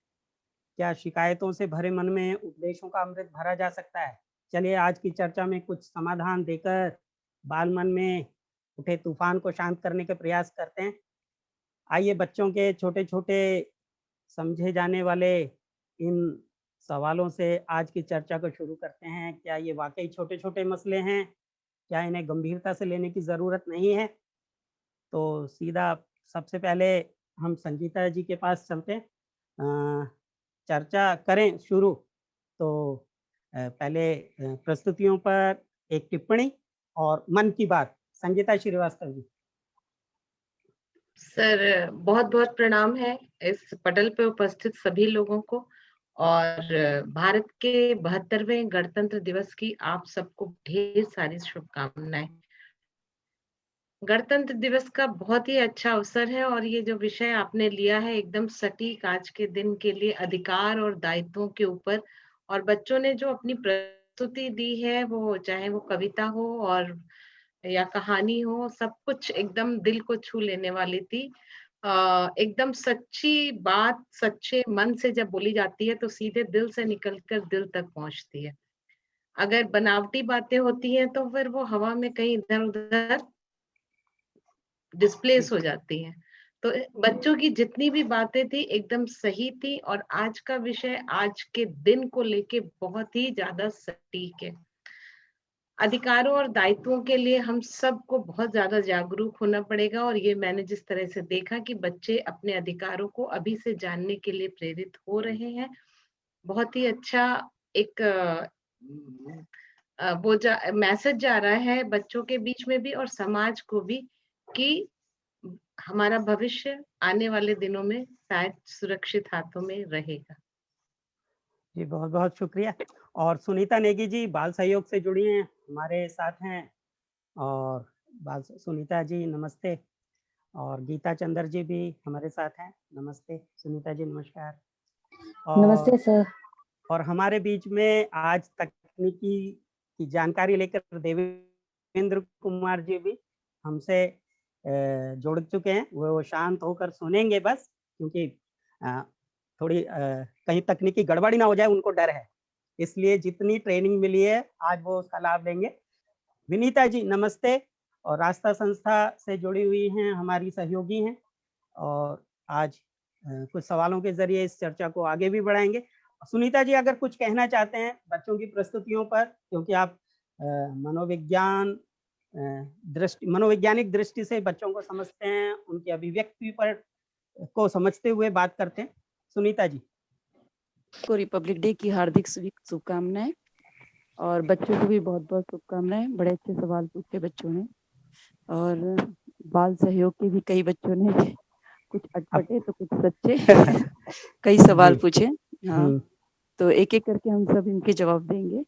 क्या शिकायतों से भरे मन में उपदेशों का अमृत भरा जा सकता है? चलिए आज की चर्चा में कुछ समाधान देकर बाल मन में उठे तूफान को शांत करने के प्रयास करते हैं। आइए बच्चों के छोटे-छोटे समझे जाने वाले इन सवालों से आज की चर्चा को शुरू करते हैं। क्या ये वाक़ई छोटे-छोटे मसले हैं? क्या इन्हें गंभीरता से लेने की ज़रूरत नहीं है? तो सीधा सबसे पहले हम संगीता जी के पास चलते हैं। चर्चा करें शुरू तो पहले प्रस्तुतियों पर एक टिप्पणी और मन की बात। संगीता श्रीवास्तव जी। सर बहुत बहुत प्रणाम है इस पटल पे उपस्थित सभी लोगों को, और भारत के 72वें गणतंत्र दिवस की आप सबको ढेर सारी शुभकामनाएं। गणतंत्र दिवस का बहुत ही अच्छा अवसर है, और ये जो विषय आपने लिया है एकदम सटीक आज के दिन के लिए, अधिकार और दायित्वों के ऊपर। और बच्चों ने जो अपनी प्रस्तुति दी है, वो चाहे वो कविता हो और या कहानी हो, सब कुछ एकदम दिल को छू लेने वाली थी। एकदम सच्ची बात सच्चे मन से जब बोली जाती है तो सीधे दिल से निकलकर दिल तक पहुंचती है। अगर बनावटी बातें होती हैं तो फिर वो हवा में कहीं इधर उधर डिस्प्लेस हो जाती हैं। तो बच्चों की जितनी भी बातें थी एकदम सही थी, और आज का विषय आज के दिन को लेके बहुत ही ज्यादा सटीक है। अधिकारों और दायित्वों के लिए हम सबको बहुत ज्यादा जागरूक होना पड़ेगा, और ये मैंने जिस तरह से देखा कि बच्चे अपने अधिकारों को अभी से जानने के लिए प्रेरित हो रहे हैं, बहुत ही अच्छा एक वो मैसेज जा रहा है बच्चों के बीच में भी और समाज को भी, कि हमारा भविष्य आने वाले दिनों में शायद सुरक्षित हाथों में रहेगा। जी बहुत बहुत शुक्रिया। और सुनीता नेगी जी बाल सहयोग से जुड़ी हैं, हमारे साथ हैं। और सुनीता जी नमस्ते। और गीता चंद्र जी भी हमारे साथ हैं। नमस्ते सुनीता जी, नमस्कार। नमस्ते सर। और हमारे बीच में आज तकनीकी की जानकारी लेकर देवेंद्र कुमार जी भी हमसे जुड़ चुके हैं। वो शांत होकर सुनेंगे बस, क्योंकि थोड़ी कहीं तकनीकी गड़बड़ी ना हो जाए, उनको डर है, इसलिए जितनी ट्रेनिंग मिली है आज वो उसका लाभ लेंगे। विनीता जी नमस्ते, और रास्ता संस्था से जुड़ी हुई हैं, हमारी सहयोगी हैं, और आज कुछ सवालों के जरिए इस चर्चा को आगे भी बढ़ाएंगे। सुनीता जी अगर कुछ कहना चाहते हैं बच्चों की प्रस्तुतियों पर, क्योंकि आप मनोवैज्ञानिक दृष्टि से बच्चों को समझते हैं, उनकी अभिव्यक्ति पर को समझते हुए बात करते हैं। सुनीता जी। को रिपब्लिक डे की हार्दिक शुभकामनाएं, और बच्चों को भी बहुत बहुत शुभकामनाएं। बड़े अच्छे सवाल पूछे बच्चों ने, और बाल सहयोग के भी कई बच्चों ने कुछ अटपटे तो कुछ सच्चे कई सवाल पूछे। हाँ, तो एक एक करके हम सब इनके जवाब देंगे।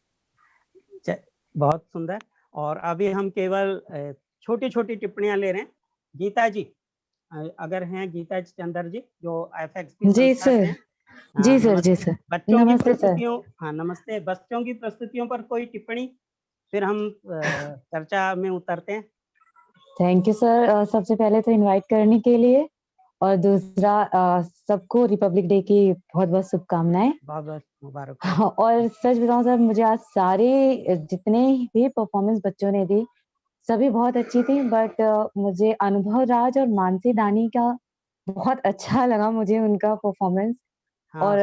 बहुत सुंदर। और अभी हम केवल छोटी छोटी टिप्पणियां ले रहे हैं। गीता जी अगर हैं, गीता चंद्र जी जो FXP जी सर। जी सर। जी सर। बच्चों की प्रस्तुतियों, हाँ नमस्ते, बच्चों की प्रस्तुतियों पर कोई टिप्पणी, फिर हम चर्चा में उतरते हैं। थैंक यू सर, सबसे पहले तो इनवाइट करने के लिए, और दूसरा सबको रिपब्लिक डे की बहुत बहुत शुभकामनाएं। बहुत बहुत मुबारक। और सच बताऊं सर, मुझे आज सारे जितने भी परफॉर्मेंस बच्चों ने दी सभी बहुत अच्छी थी, बट मुझे अनुभव राज और मानसी दानी का बहुत अच्छा लगा, मुझे उनका परफॉर्मेंस। हाँ, और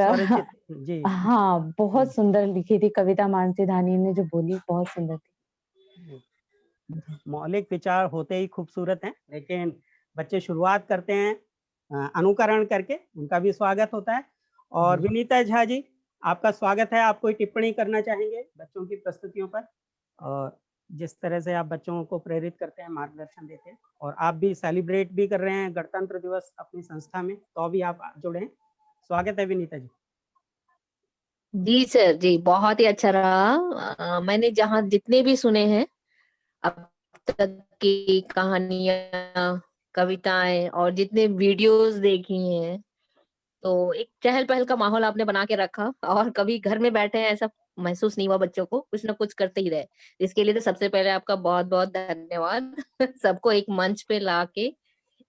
जी हाँ, बहुत सुंदर लिखी थी कविता मानसी दानी ने, जो बोली बहुत सुंदर थी। मौलिक विचार होते ही खूबसूरत हैं, लेकिन बच्चे शुरुआत करते हैं अनुकरण करके, उनका भी स्वागत होता है। और विनीता झा जी आपका स्वागत है। आप कोई टिप्पणी करना चाहेंगे बच्चों की प्रस्तुतियों पर, और जिस तरह से आप बच्चों को प्रेरित करते हैं, मार्गदर्शन देते हैं, और आप भी सेलिब्रेट भी कर रहे हैं गणतंत्र दिवस अपनी संस्था में, तो अभी आप जुड़े हैं। स्वागत है विनीता जी। जी सर, जी बहुत ही अच्छा रहा। मैंने जहाँ जितने भी सुने हैं अब तक की कहानियां, कविताएं और जितने वीडियोस देखी हैं, तो एक चहल पहल का माहौल आपने बना के रखा, और कभी घर में बैठे हैं ऐसा महसूस नहीं हुआ। बच्चों को कुछ ना कुछ करते ही रहे, इसके लिए तो सबसे पहले आपका बहुत बहुत धन्यवाद। सबको एक मंच पे लाके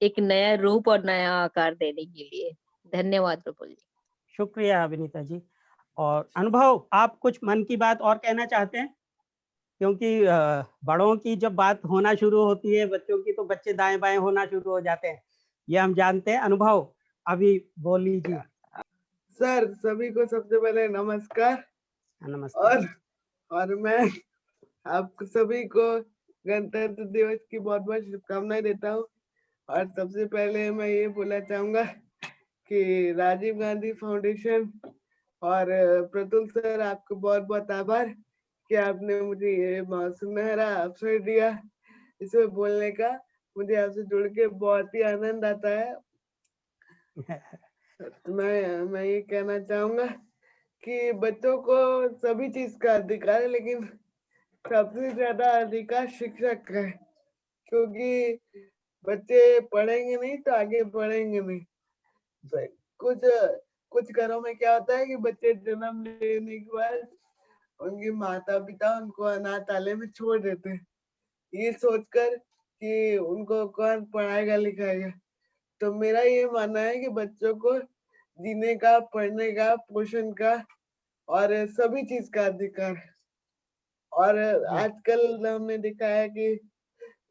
एक नया रूप और नया आकार देने के लिए धन्यवाद प्रफुल्ल जी। शुक्रिया विनीता जी। और अनुभव, आप कुछ मन की बात और कहना चाहते हैं? क्योंकि बड़ों की जब बात होना शुरू होती है, बच्चों की, तो बच्चे दाएं बाएं होना शुरू हो जाते हैं, ये हम जानते हैं। अनुभव अभी बोल लीजिए। सर सभी को सबसे पहले नमस्कार। नमस्ते। और मैं आप सभी को गणतंत्र दिवस की बहुत बहुत शुभकामनाएं देता हूँ। और सबसे पहले मैं ये बोलना चाहूंगा कि राजीव गांधी फाउंडेशन और प्रतुल सर, आपको बहुत बहुत आभार कि आपने मुझे ये सुनहरा अवसर दिया इसमें बोलने का। मुझे आपसे जुड़ के बहुत ही आनंद आता है। तो मैं ये कहना चाहूंगा कि बच्चों को सभी चीज का अधिकार है, लेकिन सबसे ज्यादा अधिकार शिक्षक का है, क्योंकि बच्चे पढ़ेंगे नहीं तो आगे बढ़ेंगे नहीं। तो कुछ घरों में क्या होता है कि बच्चे जन्म लेने के बाद उनके माता पिता उनको अनाथालय में छोड़ देते हैं, ये सोचकर कि उनको कौन पढ़ाएगा लिखाएगा। तो मेरा ये मानना है कि बच्चों को जीने का, पढ़ने का, पोषण का और सभी चीज का अधिकार है। और आजकल हमने देखा है कि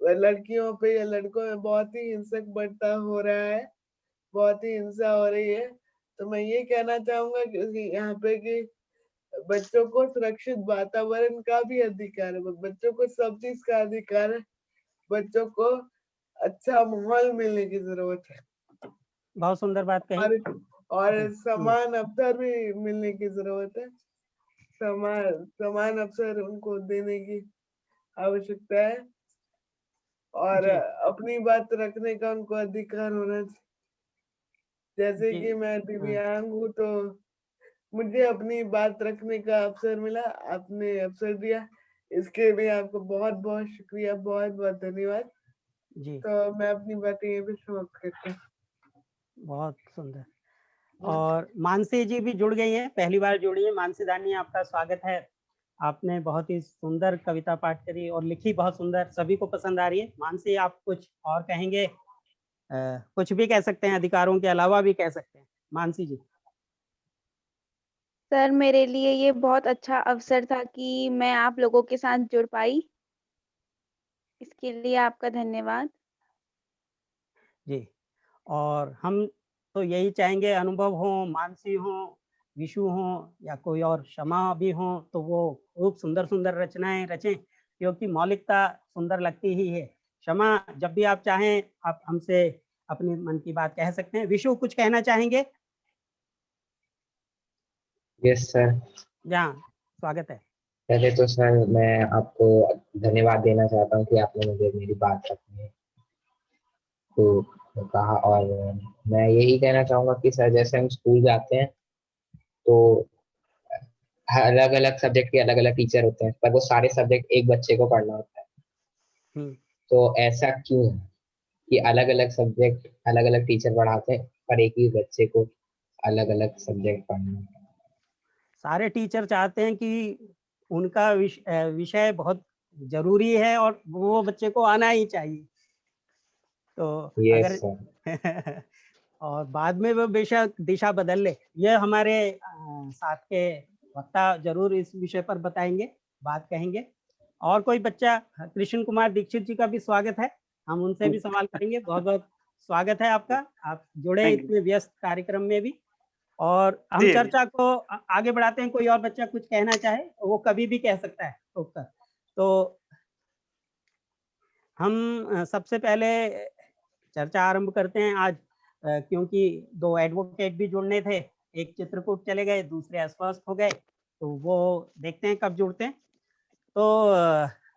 लड़कियों पे या लड़कों में बहुत ही हिंसक बढ़ता हो रहा है, बहुत ही हिंसा हो रही है। तो मैं ये कहना चाहूंगा कि यहाँ पे कि बच्चों को सुरक्षित वातावरण का भी अधिकार है, बच्चों को सब चीज का अधिकार है, बच्चों को अच्छा माहौल मिलने की जरूरत है। बहुत सुंदर बात कही। और समान अवसर भी मिलने की जरूरत है। समान अवसर उनको देने की आवश्यकता है और अपनी बात रखने का उनको अधिकार होना चाहिए। जैसे कि मैं दिव्यांग हूँ तो मुझे अपनी बात रखने का अवसर मिला, आपने अवसर दिया, इसके लिए आपको बहुत बहुत शुक्रिया, बहुत बहुत धन्यवाद जी। तो मैं अपनी बातें यहीं पे समाप्त करता हूँ। बहुत सुंदर। और मानसी जी भी जुड़ गई हैं, पहली बार जुड़ी है। मानसी दानी, आपका स्वागत है। आपने बहुत ही सुंदर कविता पाठ करी और लिखी बहुत सुंदर, सभी को पसंद आ रही है। मानसी, आप कुछ और कहेंगे? कुछ भी कह सकते हैं, अधिकारों के अलावा भी कह सकते हैं। मानसी जी। सर, मेरे लिए ये बहुत अच्छा अवसर था कि मैं आप लोगों के साथ जुड़ पाई। इसके लिए आपका धन्यवाद। जी, और हम तो यही चाहेंगे, अनुभव हो, मानसी हो, विशु हो या कोई और क्षमा भी हो, तो वो खूब सुंदर सुंदर रचनाएं रचें, क्योंकि मौलिकता सुंदर लगती ही है। क्षमा, जब भी आप चाहें आप हमसे अपने मन की बात कह सकते हैं। विशु, कुछ कहना चाहेंगे? Yes sir. जहाँ स्वागत है। पहले तो सर मैं आपको धन्यवाद देना चाहता हूँ कि आपने मुझे मेरी बात रखने को कहा। और मैं यही कहना चाहूंगा कि सर जैसे हम स्कूल जाते हैं तो अलग अलग सब्जेक्ट के अलग अलग टीचर होते हैं, पर वो सारे सब्जेक्ट एक बच्चे को पढ़ना होता है। तो ऐसा क्यों है कि अलग अलग सब्जेक्ट अलग अलग टीचर पढ़ाते हैं पर एक ही बच्चे को अलग अलग सब्जेक्ट पढ़ना है? सारे टीचर चाहते हैं कि उनका विषय बहुत जरूरी है और वो बच्चे को आना ही चाहिए। तो अगर और बाद में वो बेशक दिशा बदल ले। ये हमारे साथ के वक्ता जरूर इस विषय पर बताएंगे, बात कहेंगे। और कोई बच्चा? कृष्ण कुमार दीक्षित जी का भी स्वागत है, हम उनसे भी सवाल करेंगे। बहुत बहुत स्वागत है आपका, आप जुड़े इतने व्यस्त कार्यक्रम में भी। और हम चर्चा को आगे बढ़ाते हैं। कोई और बच्चा कुछ कहना चाहे वो कभी भी कह सकता है उत्तर। तो हम सबसे पहले चर्चा आरंभ करते हैं आज, क्योंकि दो एडवोकेट भी जुड़ने थे, एक चित्रकूट चले गए, दूसरे अस्वस्थ हो गए, तो वो देखते हैं कब जुड़ते हैं। तो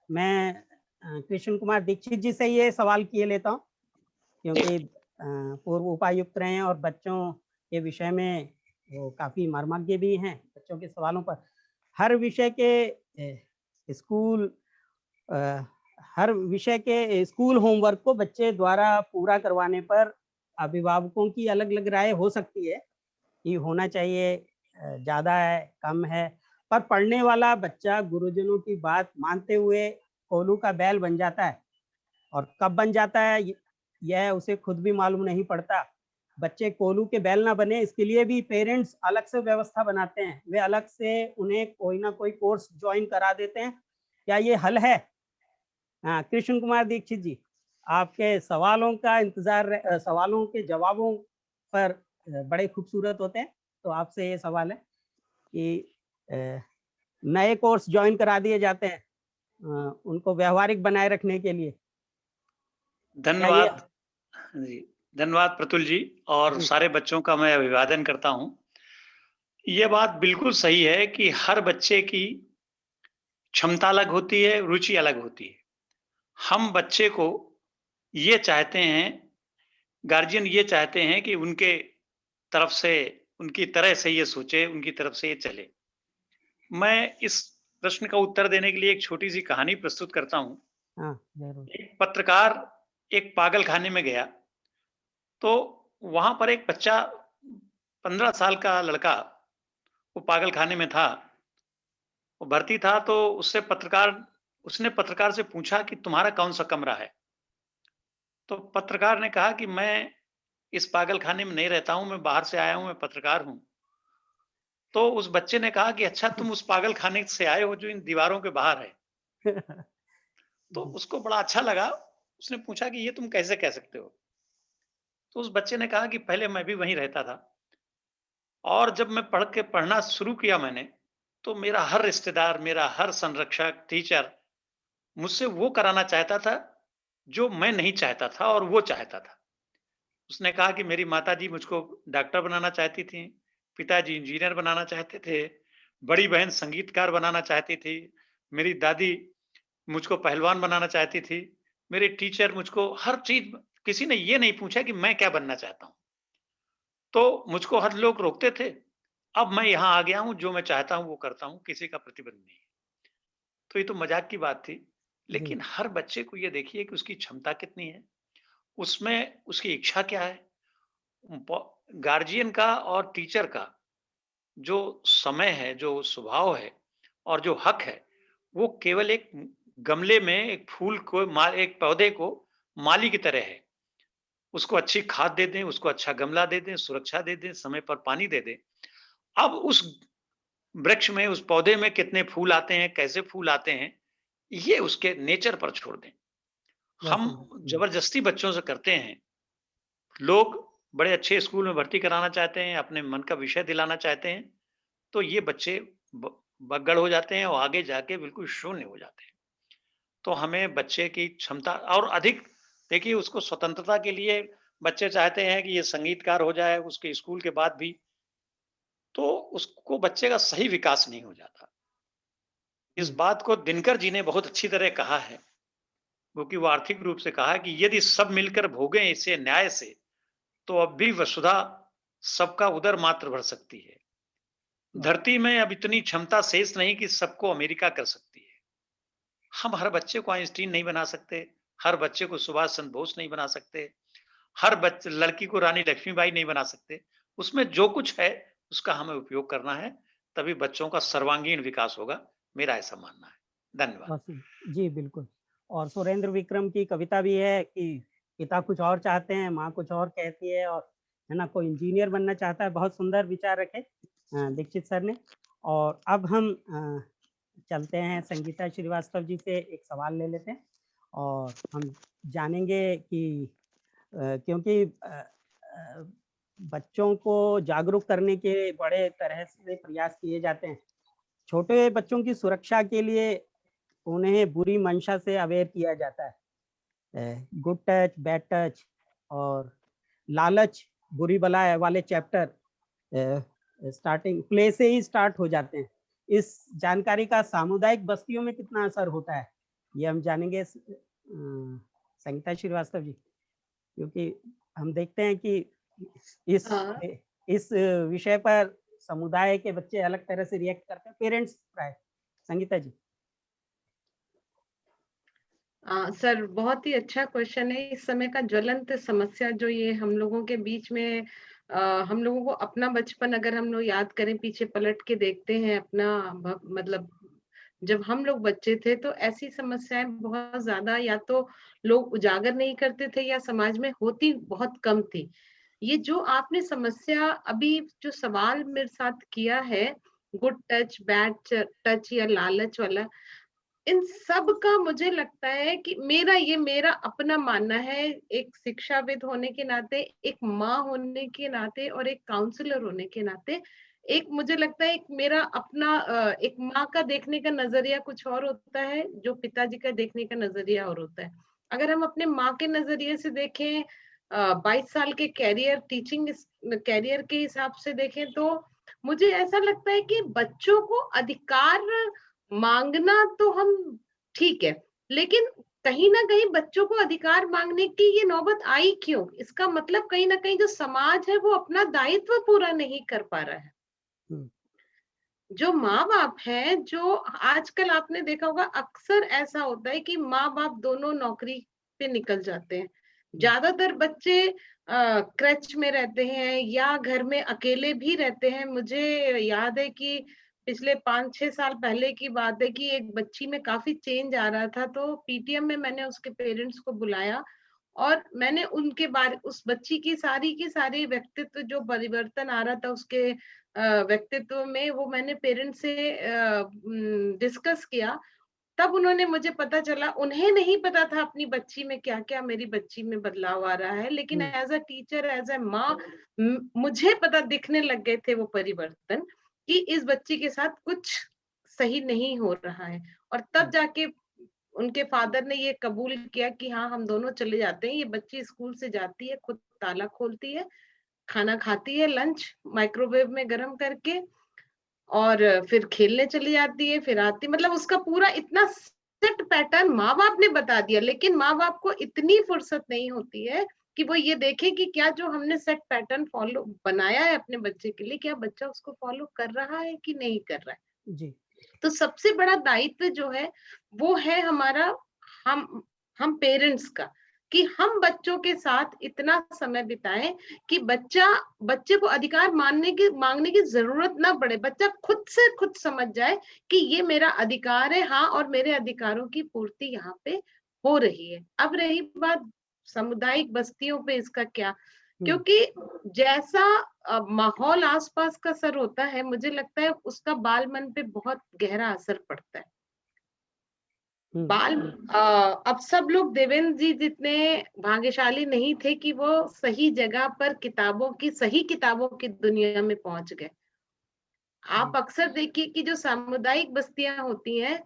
मैं कृष्ण कुमार दीक्षित जी से ये सवाल किए लेता हूँ, क्योंकि पूर्व उपायुक्त रहे हैं और बच्चों के विषय में वो काफ़ी मर्मज्ञ भी हैं बच्चों के सवालों पर। हर विषय के स्कूल होमवर्क को बच्चे द्वारा पूरा करवाने पर अभिभावकों की अलग अलग राय हो सकती है कि होना चाहिए, ज़्यादा है, कम है। पर पढ़ने वाला बच्चा गुरुजनों की बात मानते हुए कोल्हू का बैल बन जाता है, और कब बन जाता है यह उसे खुद भी मालूम नहीं पड़ता। बच्चे कोल्हू के बैल ना बने, इसके लिए भी पेरेंट्स अलग से व्यवस्था बनाते हैं, वे अलग से उन्हें कोई ना कोई कोर्स ज्वाइन करा देते हैं। क्या ये हल है? हाँ, कृष्ण कुमार दीक्षित जी, आपके सवालों का इंतजार, सवालों के जवाबों पर बड़े खूबसूरत होते हैं। तो आपसे ये सवाल है कि नए कोर्स ज्वाइन करा दिए जाते हैं उनको व्यवहारिक बनाए रखने के लिए। धन्यवाद जी, धन्यवाद प्रतुल जी और जी। सारे बच्चों का मैं अभिवादन करता हूँ। ये बात बिल्कुल सही है कि हर बच्चे की क्षमता अलग होती है, रुचि अलग होती है। हम बच्चे को ये चाहते हैं, गार्जियन ये चाहते हैं कि उनके तरफ से उनकी तरह से ये सोचे, उनकी तरफ से ये चले। मैं इस प्रश्न का उत्तर देने के लिए एक छोटी-सी कहानी प्रस्तुत करता हूँ। हाँ, ज़रूर। एक पत्रकार एक पागलखाने में गया, तो वहाँ पर एक बच्चा 15 साल का लड़का, वो पागलखाने में था, वो भर्ती था तो उसने पत्रकार से पूछा कि तुम्हारा कौन-सा कमरा है? तो पत्रकार ने कहा कि मैं इस पागलखाने में नहीं रहता हूँ, मैं बाहर से आया हूँ, मैं पत्रकार हूँ। तो उस बच्चे ने कहा कि अच्छा तुम उस पागलखाने से आए हो जो इन दीवारों के बाहर है। तो जी। उसको बड़ा अच्छा लगा, उसने पूछा कि ये तुम कैसे कह सकते हो? तो उस बच्चे ने कहा कि पहले मैं भी वहीं रहता था और जब मैं पढ़ना शुरू किया मैंने, तो मेरा हर रिश्तेदार, मेरा हर संरक्षक, टीचर मुझसे वो कराना चाहता था, जो मैं नहीं चाहता था और वो चाहता था। उसने कहा कि मेरी माताजी मुझको डॉक्टर बनाना चाहती थीं, पिताजी इंजीनियर बनाना चाहते थे, बड़ी बहन संगीतकार बनाना चाहती थी, मेरी दादी मुझको पहलवान बनाना चाहती थी, मेरे टीचर मुझको हर चीज़ किसी ने ये नहीं पूछा कि मैं क्या बनना चाहता हूँ। तो मुझको हर लोग रोकते थे। अब मैं यहाँ आ गया हूँ, जो मैं चाहता हूँ वो करता हूँ, किसी का प्रतिबंध नहीं। तो ये तो मज़ाक की बात थी, जी। लेकिन हर बच्चे को ये देखिए कि उसकी क्षमता कितनी है, उसमें उसकी इच्छा क्या है। ब गार्डियन का और टीचर का जो समय है, जो स्वभाव है और जो हक है, वो केवल एक गमले में एक फूल को एक पौधे को माली की तरह है। उसको अच्छी खाद दे दें, उसको अच्छा गमला दे दें, सुरक्षा दे दें, समय पर पानी दे दें। अब उस वृक्ष में, उस पौधे में कितने फूल आते हैं, कैसे फूल आते हैं, ये उसके नेचर पर छोड़ दें। बहुत हम सुंदर। जी। ज़बरदस्ती बच्चों से करते हैं। लोग बड़े अच्छे स्कूल में भर्ती कराना चाहते हैं, अपने मन का विषय दिलाना चाहते हैं, तो ये बच्चे ब बग्गड़ हो जाते हैं और आगे जाके बिल्कुल शून्य हो जाते हैं। तो हमें बच्चे की क्षमता और अधिक देखिए उसको स्वतंत्रता के लिए बच्चे चाहते हैं कि ये संगीतकार हो जाए उसके स्कूल के बाद भी, तो उसको बच्चे का सही विकास नहीं हो जाता। इस जी। बात को दिनकर जी ने बहुत अच्छी तरह कहा है, क्योंकि वो आर्थिक रूप से कहा है कि यदि सब मिलकर भोगें इसे न्याय से, तो अब भी वसुधा सबका उदर मात्र भर सकती है। वाह! धरती में अब इतनी क्षमता शेष नहीं कि सबको अमेरिका कर सकती है। हम हर बच्चे को आइंस्टीन नहीं बना सकते, हर बच्चे को सुभाष चंद्र बोस नहीं बना सकते, हर लड़की को रानी लक्ष्मीबाई नहीं बना सकते। उसमें जो कुछ है, उसका हमें उपयोग करना है, तभी बच्चों का सर्वांगीण विकास होगा, मेरा ऐसा मानना है। धन्यवाद। बहुत सुंदर। जी, बिल्कुल। और सुरेंद्र विक्रम की कविता भी है कि पिता कुछ और चाहते हैं, माँ कुछ और कहती है और है ना, कोई इंजीनियर बनना चाहता है। बहुत सुंदर विचार रखे दीक्षित सर ने। और अब हम चलते हैं संगीता श्रीवास्तव जी से एक सवाल ले लेते हैं और हम जानेंगे कि क्योंकि बच्चों को जागरूक करने के बड़े तरह से प्रयास किए जाते हैं। छोटे बच्चों की सुरक्षा के लिए उन्हें बुरी मंशा से अवेयर किया जाता है। गुड टच, बैड टच और लालच, बुरी बला वाले चैप्टर स्टार्टिंग प्ले से ही स्टार्ट हो जाते हैं। इस जानकारी का सामुदायिक बस्तियों में कितना असर होता है, ये हम जानेंगे संगीता श्रीवास्तव जी, क्योंकि हम देखते हैं कि इस हाँ। इस विषय पर समुदाय के बच्चे अलग तरह से रिएक्ट करते हैं, पेरेंट्स प्राय। संगीता जी। सर बहुत ही अच्छा क्वेश्चन है। इस समय का ज्वलंत समस्या जो ये हम लोगों के बीच में हम लोगों को अपना बचपन अगर हम लोग याद करें, पीछे पलट के देखते हैं अपना मतलब जब हम लोग बच्चे थे तो ऐसी समस्याएं बहुत ज्यादा या तो लोग उजागर नहीं करते थे या समाज में होती बहुत कम थी। ये जो आपने समस्या अभी जो सवाल मेरे साथ किया है, गुड टच, बैड टच या लालच वाला, इन सब का मुझे लगता है कि मेरा अपना मानना है, एक शिक्षाविद होने के नाते, एक माँ होने के नाते और एक काउंसलर होने के नाते, एक मुझे लगता है एक मेरा अपना एक माँ का देखने का नजरिया कुछ और होता है, जो पिताजी का देखने का नजरिया और होता है। अगर हम अपने माँ के नजरिए से देखें 22 साल के टीचिंग कैरियर के हिसाब से देखें तो मुझे ऐसा लगता है कि बच्चों को अधिकार मांगना तो हम ठीक है, लेकिन कहीं ना कहीं बच्चों को अधिकार मांगने की ये नौबत आई क्यों? इसका मतलब कहीं ना कहीं जो समाज है वो अपना दायित्व पूरा नहीं कर पा रहा है। जो माँ बाप है, जो आजकल आपने देखा होगा अक्सर ऐसा होता है कि माँ बाप दोनों नौकरी पे निकल जाते हैं। ज्यादातर बच्चे क्रच में रहते हैं या घर में अकेले भी रहते हैं। मुझे याद है कि पिछले 5-6 साल पहले की बात है कि एक बच्ची में काफी चेंज आ रहा था, तो पीटीएम में मैंने उसके पेरेंट्स को बुलाया और मैंने उनके बारे उस बच्ची की सारी व्यक्तित्व जो परिवर्तन आ रहा था उसके व्यक्तित्व में, वो मैंने पेरेंट्स से डिस्कस किया। तब उन्होंने मुझे पता चला, उन्हें नहीं पता था अपनी बच्ची में क्या-क्या मेरी बच्ची में बदलाव आ रहा है, लेकिन as a teacher, as a माँ मुझे पता दिखने लग गए थे वो परिवर्तन कि इस बच्ची के साथ कुछ सही नहीं हो रहा है। और तब जाके उनके फादर ने ये कबूल किया कि हाँ, हम दोनों चले जाते हैं। ये बच्ची स्कूल से जाती है, खुद ताला खोलती है, खाना खाती है, लंच माइक्रोवेव में गरम करके, और फिर खेलने चली जाती है, फिर आती, मतलब उसका पूरा इतना सेट पैटर्न माँ बाप ने बता दिया। लेकिन माँ बाप को इतनी फुर्सत नहीं होती है कि वो ये देखे कि क्या जो हमने सेट पैटर्न फॉलो बनाया है अपने बच्चे के लिए, क्या बच्चा उसको फॉलो कर रहा है कि नहीं कर रहा है। जी। तो सबसे बड़ा दायित्व जो है वो है हमारा, हम पेरेंट्स का, कि हम बच्चों के साथ इतना समय बिताएं कि बच्चे को अधिकार मांगने की जरूरत ना पड़े। बच्चा खुद से खुद समझ जाए कि ये मेरा अधिकार है, हाँ, और मेरे अधिकारों की पूर्ति यहाँ पे हो रही है। अब रही बात सामुदायिक बस्तियों पे, इसका क्या, क्योंकि जैसा माहौल आसपास का असर होता है, मुझे लगता है उसका बाल मन पे बहुत गहरा असर पड़ता है। अब सब लोग देवेंद्र जी जितने भाग्यशाली नहीं थे कि वो सही जगह पर सही किताबों की दुनिया में पहुंच गए। आप अक्सर देखिए कि जो सामुदायिक बस्तियां होती हैं,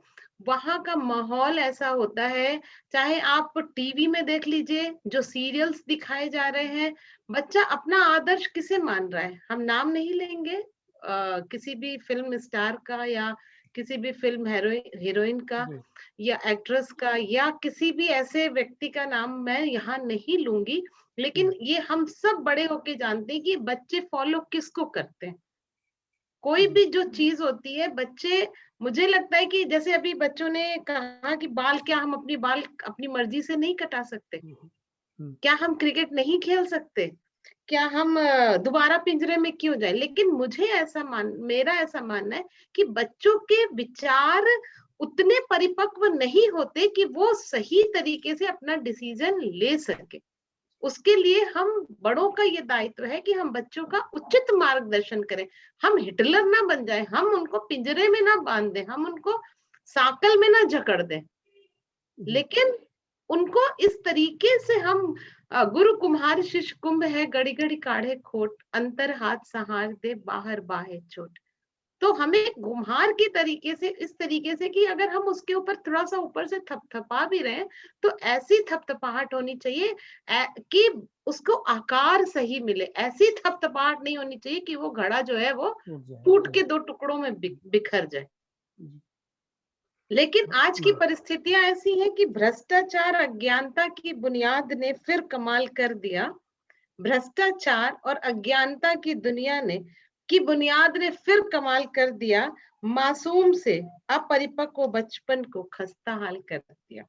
वहां का माहौल ऐसा होता है, चाहे आप टीवी में देख लीजिए जो सीरियल्स दिखाए जा रहे हैं, बच्चा अपना आदर्श किसे मान रहा है, हम नाम नहीं लेंगे किसी भी फिल्म स्टार का या किसी भी फिल्म हीरोइन का या एक्ट्रेस का या किसी भी ऐसे व्यक्ति का नाम मैं यहाँ नहीं लूंगी, लेकिन ये हम सब बड़े होके जानते हैं कि बच्चे फॉलो किसको करते हैं। कोई भी जो चीज होती है, बच्चे, मुझे लगता है कि जैसे अभी बच्चों ने कहा कि क्या हम बाल अपनी मर्जी से नहीं कटा सकते? क्या हम क्रिकेट नहीं खेल सकते? क्या हम दोबारा पिंजरे में क्यों जाए? लेकिन मेरा ऐसा मानना है कि बच्चों के विचार उतने परिपक्व नहीं होते कि वो सही तरीके से अपना डिसीजन ले सके। उसके लिए हम बड़ों का ये दायित्व है कि हम बच्चों का उचित मार्गदर्शन करें। हम हिटलर ना बन जाए, हम उनको पिंजरे में ना बांध दें, हम उनको साकल में ना जकड़ दें, लेकिन उनको इस तरीके से हम गुरु कुम्हार शिष्य कुंभ है, गड़ी गड़ी काढ़े खोट, अंतर हाथ सहार दे, बाहर बाहे चोट। तो हमें गुम्हार की तरीके से, इस तरीके से कि अगर हम उसके ऊपर थोड़ा सा ऊपर से थपथपा भी रहे हैं, तो ऐसी थपथपाहट होनी चाहिए कि उसको आकार सही मिले। ऐसी थपथपाहट नहीं होनी चाहिए कि वो घड़ा जो है वो टूट के 2 टुकड़ों में बिखर जाए। लेकिन आज की परिस्थितियां ऐसी हैं कि भ्रष्टाचार अज्ञानता की बुनियाद ने फिर कमाल कर दिया। भ्रष्टाचार और अज्ञानता की बुनियाद ने फिर कमाल कर दिया। मासूम से अपरिपक्व बचपन को खस्ता हाल कर दिया।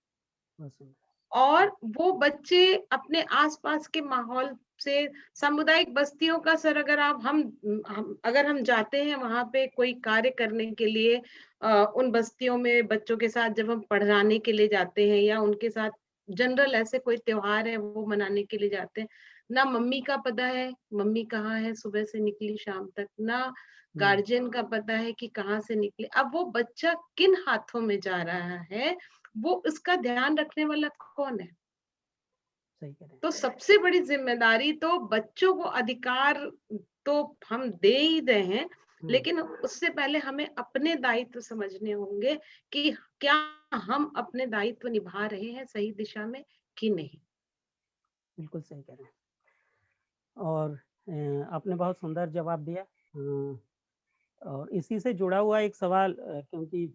और वो बच्चे अपने आसपास के माहौल से, सामुदायिक बस्तियों का सर, अगर हम जाते हैं वहां पे कोई कार्य करने के लिए, उन बस्तियों में बच्चों के साथ जब हम पढ़ाने के लिए जाते हैं या उनके साथ जनरल ऐसे कोई त्योहार है वो मनाने के लिए जाते हैं, ना मम्मी का पता है मम्मी कहाँ है, सुबह से निकली शाम तक, ना गार्जियन का पता है कि कहाँ से निकले। अब वो बच्चा किन हाथों में जा रहा है, वो इसका ध्यान रखने वाला कौन है? सही कह रहे हैं। तो सबसे बड़ी जिम्मेदारी तो बच्चों को अधिकार तो हम दे ही रहे हैं, लेकिन उससे पहले हमें अपने दायित्व समझने होंगे कि क्या हम अपने दायित्व निभा रहे हैं सही दिशा में कि नहीं। बिल्कुल सही कह रहे हैं। और आपने बहुत सुंदर जवाब दिया। और इसी से जुड़ा हुआ एक सवाल, क्योंकि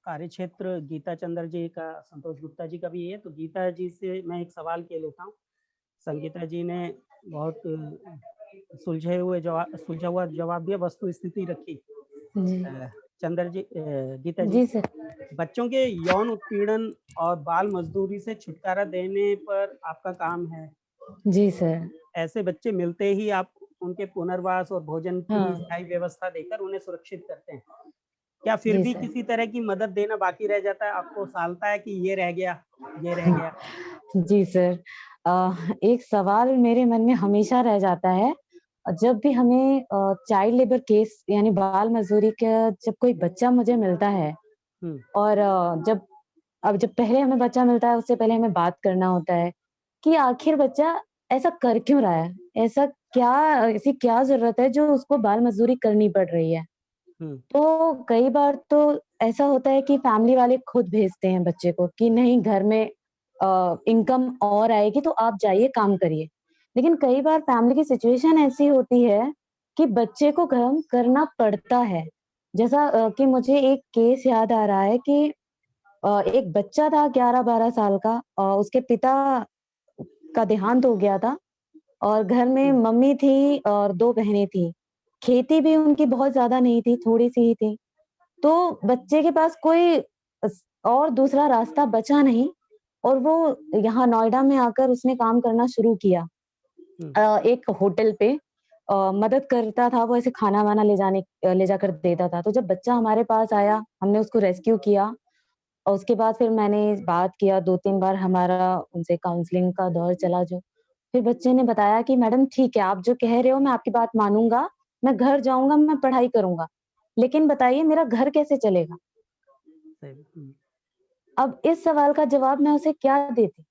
कार्यक्षेत्र गीता चंद्र जी का, संतोष गुप्ता जी का भी है, तो गीता जी से मैं एक सवाल के लेता हूँ। संगीता जी ने बहुत सुलझा हुआ जवाब दिया, वस्तु स्थिति रखी। जी चंद्र जी, गीता जी, जी सर। बच्चों के यौन उत्पीड़न और बाल मजदूरी से छुटकारा देने पर आपका काम है। जी सर। ऐसे बच्चे मिलते ही आप उनके पुनर्वास और भोजन की हाँ स्थायी व्यवस्था देकर उन्हें सुरक्षित करते हैं। क्या फिर जी भी सर। किसी तरह की मदद देना बाकी रह जाता है? आपको सालता है कि ये रह गया, ये रह गया? जी सर। एक सवाल मेरे मन में हमेशा रह जाता है। जब भी हमें चाइल्ड लेबर केस यानी बाल मजदूरी का जब कोई बच्चा मुझे मिलता है हुँ, और जब पहले हमें बच्चा मिलता है उससे पहले हमें बात करना होता है कि आखिर बच्चा ऐसा कर क्यों रहा है? ऐसी क्या ज़रूरत है जो उसको बाल मज़दूरी करनी पड़ रही है? हुँ, तो कई बार तो ऐसा होता है कि फैमिली वाले खुद भेजते हैं बच्चे को कि नहीं घर में इनकम और आएगी तो आप जाइए काम करिए। लेकिन कई बार फैमिली की सिचुएशन ऐसी होती है कि बच्चे को काम करना पड़ता है। जैसा कि मुझे एक केस याद आ रहा है कि एक बच्चा था 11-12 साल का, उसके पिता का देहांत हो गया था और घर में हुँ, मम्मी थी और 2 बहनें थीं। खेती भी उनकी बहुत ज़्यादा नहीं थी, थोड़ी-सी ही थी। तो बच्चे के पास कोई और दूसरा रास्ता बचा नहीं और वो यहाँ नोएडा में आकर उसने काम करना शुरू किया। हुँ, एक होटल पे मदद करता था, वो ऐसे खाना-वाना ले जाकर देता था। तो जब बच्चा हमारे पास आया, हमने उसको रेस्क्यू किया और उसके बाद फिर मैंने बात किया, 2-3 बार हमारा उनसे काउंसलिंग का दौर चला जो। फिर बच्चे ने बताया कि मैडम ठीक है, आप जो कह रहे हो मैं आपकी बात मानूँगा, मैं घर जाऊँगा, मैं पढ़ाई करूँगा। लेकिन बताइए मेरा घर कैसे चलेगा? सही। हुँ, अब इस सवाल का जवाब मैं उसे क्या देती?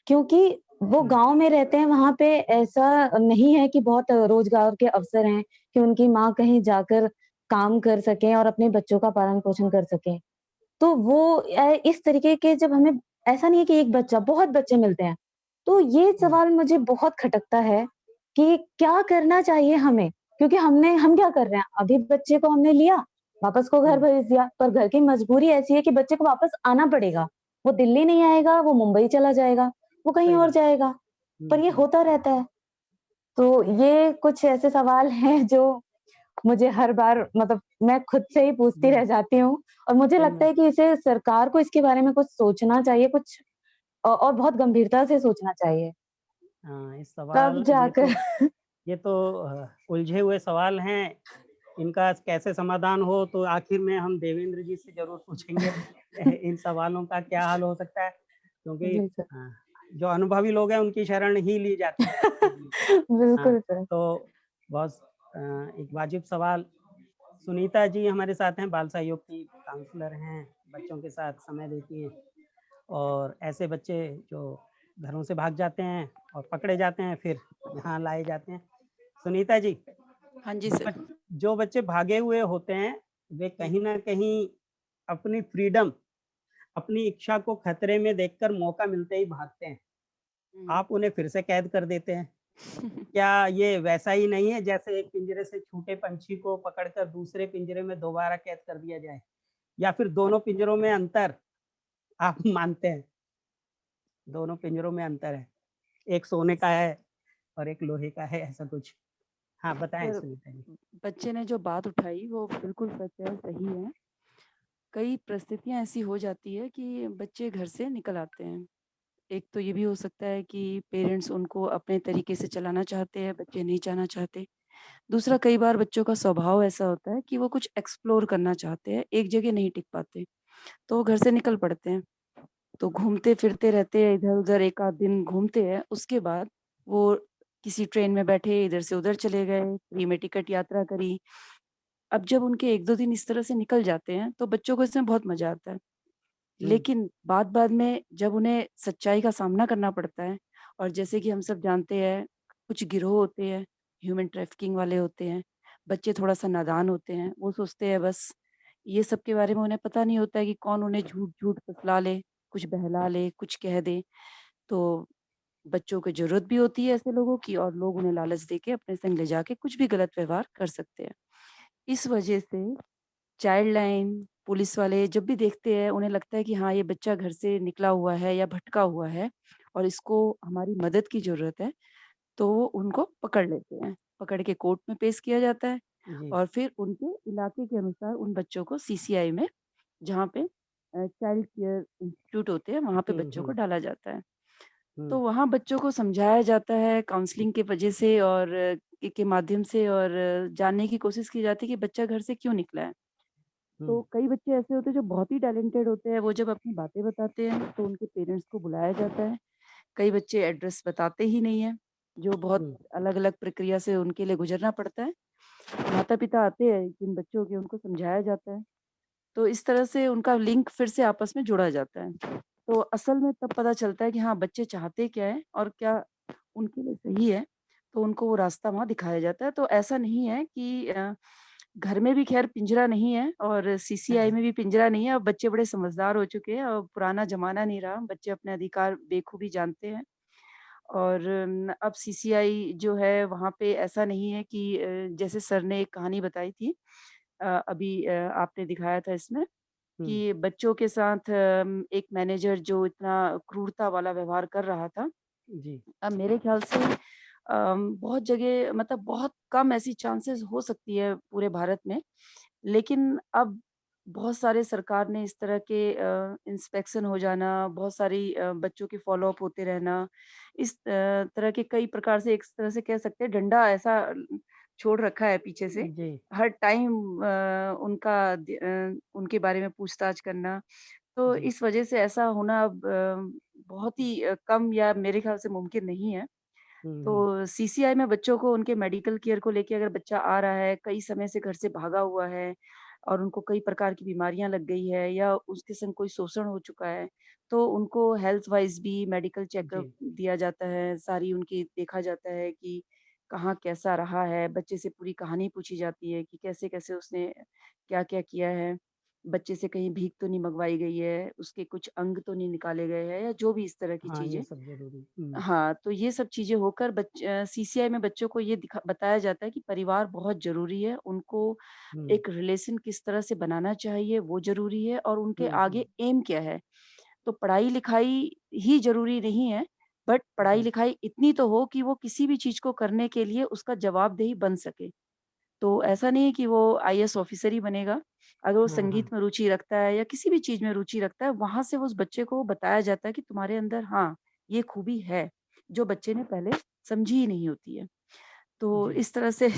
क्योंकि वो हुँ, गाँव में रहते हैं, वहाँ पे ऐसा नहीं है कि बहुत रोज़गार के अवसर हैं कि उनकी माँ कहीं जाकर काम कर सकें और अपने बच्चों का पालन-पोषण कर सकें। तो वो इस तरीके के जब हमें ऐसा नहीं है कि एक बच्चा, बहुत बच्चे मिलते हैं। तो ये हुँ, सवाल मुझे बहुत खटकता है कि क्या करना चाहिए हमें? क्योंकि हम क्या कर रहे हैं? अभी बच्चे को हमने लिया, वापस को घर हुँ, भेज दिया, पर घर की मजबूरी ऐसी है कि बच्चे को वापस आना पड़ेगा। वो दिल्ली नहीं आएगा, वो मुंबई चला जाएगा, वो कहीं सही और बात। जाएगा, पर हुँ, ये हुँ, होता रहता है। तो ये कुछ ऐसे सवाल हैं जो मुझे हर बार मतलब मैं खुद से ही पूछती हुँ, रह जाती हूँ और मुझे सही लगता में। है कि इसे सरकार को इसके बारे में कुछ सोचना चाहिए, कुछ और बहुत गंभीरता से सोचना चाहिए। हाँ, इस तब सवाल जाकर ये तो उलझे हुए सवाल हैं। इनका कैसे समाधान हो, तो आखिर में हम देवेंद्र जी से ज़रूर पूछेंगे इन सवालों का क्या हल हो सकता है, क्योंकि जी सर। जो अनुभवी लोग हैं उनकी शरण ही ली जाती है। जी। हाँ, बिल्कुल सर। तो बहुत एक वाजिब सवाल। सुनीता जी हमारे साथ हैं, बाल सहयोग की काउंसलर हैं, बच्चों के साथ समय देती हैं और ऐसे बच्चे जो घरों से भाग जाते हैं और पकड़े जाते हैं, फिर यहाँ लाए जाते हैं। सुनीता जी, हाँ जी जो सर। बच जो बच्चे भागे हुए होते हैं, वे कहीं न कहीं अपनी फ्रीडम, अपनी इच्छा को खतरे में देखकर मौका मिलते ही भागते हैं। हुँ। आप उन्हें फिर से कैद कर देते हैं। क्या ये वैसा ही नहीं है जैसे एक पिंजरे से छूटे पंछी को पकड़कर दूसरे पिंजरे में दोबारा कैद कर दिया जाए? या फिर दोनों पिंजरों में अंतर आप मानते हैं? दोनों पिंजरों में अंतर है। एक सोने का है और एक लोहे का है, ऐसा कुछ? हाँ, बताएँ सर, सुनीता जी। बच्चे ने जो बात उठाई वो बिल्कुल सच है, सही है। कई परिस्थितियाँ ऐसी हो जाती है कि बच्चे घर से निकल आते हैं। एक तो ये भी हो सकता है कि पेरेंट्स उनको अपने तरीके से चलाना चाहते हैं, बच्चे नहीं जाना चाहते। दूसरा कई बार बच्चों का स्वभाव ऐसा होता है कि वो कुछ एक्सप्लोर करना चाहते हैं, एक जगह नहीं टिक पाते, तो वो घर से निकल पड़ते हैं। तो घूमते-फिरते रहते हैं इधर-उधर, 1 आध दिन घूमते हैं, उसके बाद वो किसी ट्रेन में बैठे, इधर से उधर चले गए, फ्री में टिकट यात्रा करी। अब जब उनके 1-2 दिन इस तरह से निकल जाते हैं, तो बच्चों को इसमें बहुत मज़ा आता है। हुँ, लेकिन बाद-बाद में जब उन्हें सच्चाई का सामना करना पड़ता है और जैसे कि हम सब जानते हैं, कुछ गिरोह होते हैं, ह्यूमन ट्रैफिकिंग वाले होते हैं, बच्चे थोड़ा-सा नादान होते हैं, वो सोचते हैं बस ये सब के बारे में उन्हें पता नहीं होता है कि कौन उन्हें झूठ-झूठ फुसला ले, कुछ बहला ले, कुछ कह दे। तो बच्चों को जरूरत भी होती है ऐसे लोगों की, और लोग उन्हें लालच देके अपने संग ले जाके कुछ भी गलत व्यवहार कर सकते हैं। इस वजह से चाइल्ड लाइन, पुलिस वाले जब भी देखते हैं, उन्हें लगता है कि हाँ, ये बच्चा घर से निकला हुआ है या भटका हुआ है और इसको हमारी मदद की ज़रूरत है, तो वो उनको पकड़ लेते हैं। पकड़ के कोर्ट में पेश किया जाता है जी। और फिर उनके इलाके के अनुसार उन बच्चों को सीसीआई में, जहाँ पे चाइल्ड केयर इंस्टीट्यूट होते हैं, वहाँ पे बच्चों को हुँ। डाला जाता है। तो हुँ। वहाँ बच्चों को समझाया जाता है काउंसलिंग के वजह से और के माध्यम से, और जानने की कोशिश की जाती है कि बच्चा घर से क्यों निकला है। तो हुँ। कई बच्चे ऐसे होते हैं जो बहुत ही टैलेंटेड होते हैं, वो जब अपनी बातें बताते हैं तो उनके पेरेंट्स को बुलाया जाता है। कई बच्चे एड्रेस बताते ही नहीं हैं, जो बहुत हुँ। अलग-अलग प्रक्रिया से उनके लिए गुज़रना पड़ता है। माता-पिता आते हैं जिन बच्चों के, उनको समझाया जाता है। तो इस तरह से उनका लिंक फिर से आपस में जोड़ा जाता है। तो असल में तब पता चलता है कि हाँ, बच्चे चाहते क्या हैं और क्या उनके लिए सही है, तो उनको वो रास्ता वहाँ दिखाया जाता है। तो ऐसा नहीं है कि घर में भी ख़ैर पिंजरा नहीं है और सीसीआई में भी पिंजरा नहीं है। अब बच्चे बड़े समझदार हो चुके हैं, अब पुराना ज़माना नहीं रहा। बच्चे अपने अधिकार बेखूबी जानते हैं और अब सीसीआई जो है वहाँ पे ऐसा नहीं है कि जैसे सर ने एक कहानी बताई थी, अभी आपने दिखाया था इसमें हुँ। कि बच्चों के साथ एक मैनेजर जो इतना क्रूरता वाला व्यवहार कर रहा था। जी। अब मेरे ख़्याल से बहुत जगह, मतलब बहुत कम ऐसी चांसेस हो सकती है पूरे भारत में, लेकिन अब बहुत सारे सरकार ने इस तरह के इंस्पेक्शन हो जाना, बहुत सारी बच्चों के फ़ॉलो-अप होते रहना, इस तरह के कई प्रकार से, एक तरह से कह सकते हैं डंडा ऐसा छोड़ रखा है पीछे से, जी। हर टाइम उनके बारे में पूछताछ करना। तो जी। इस वजह से ऐसा होना अब बहुत ही कम या मेरे ख़्याल से मुमकिन नहीं है। हुँ, हुँ। तो सीसीआई में बच्चों को उनके मेडिकल केयर को लेके, अगर बच्चा आ रहा है, कई समय से घर से भागा हुआ है और उनको कई प्रकार की बीमारियाँ लग गई है या उसके संग कोई शोषण हो चुका है, तो उनको हेल्थ वाइज़ भी मेडिकल चेकअप जी। दिया जाता है, सारी उनकी देखा जाता है कि कहाँ कैसा रहा है, बच्चे से पूरी कहानी पूछी जाती है कि कैसे-कैसे उसने क्या-क्या किया है, बच्चे से कहीं भीख तो नहीं मँगवाई गई है, उसके कुछ अंग तो नहीं निकाले गए हैं या जो भी इस तरह की हाँ, ये चीज़ें। सब ज़रूरी। हुँ। हाँ, तो ये सब चीज़ें होकर सीसीआई में बच्चों को ये बताया जाता है कि परिवार बहुत ज़रूरी है, उनको हुँ। एक रिलेशन किस तरह से बनाना चाहिए वो ज़रूरी है और उनके हुँ, हुँ। आगे एम क्या है। तो पढ़ाई-लिखाई ही ज़रूरी नहीं है, बट जी। पढ़ाई-लिखाई इतनी तो हो कि वो किसी भी चीज़ को करने के लिए उसका जवाबदेही बन सके। तो ऐसा नहीं है कि वो आईएएस ऑफ़िसर ही बनेगा, अगर वो हाँ, हाँ। संगीत में रुचि रखता है या किसी भी चीज़ में रुचि रखता है, वहाँ से उस बच्चे को बताया जाता है कि तुम्हारे अंदर हाँ, ये खूबी है, जो बच्चे ने पहले समझी ही नहीं होती है। तो जी। इस तरह से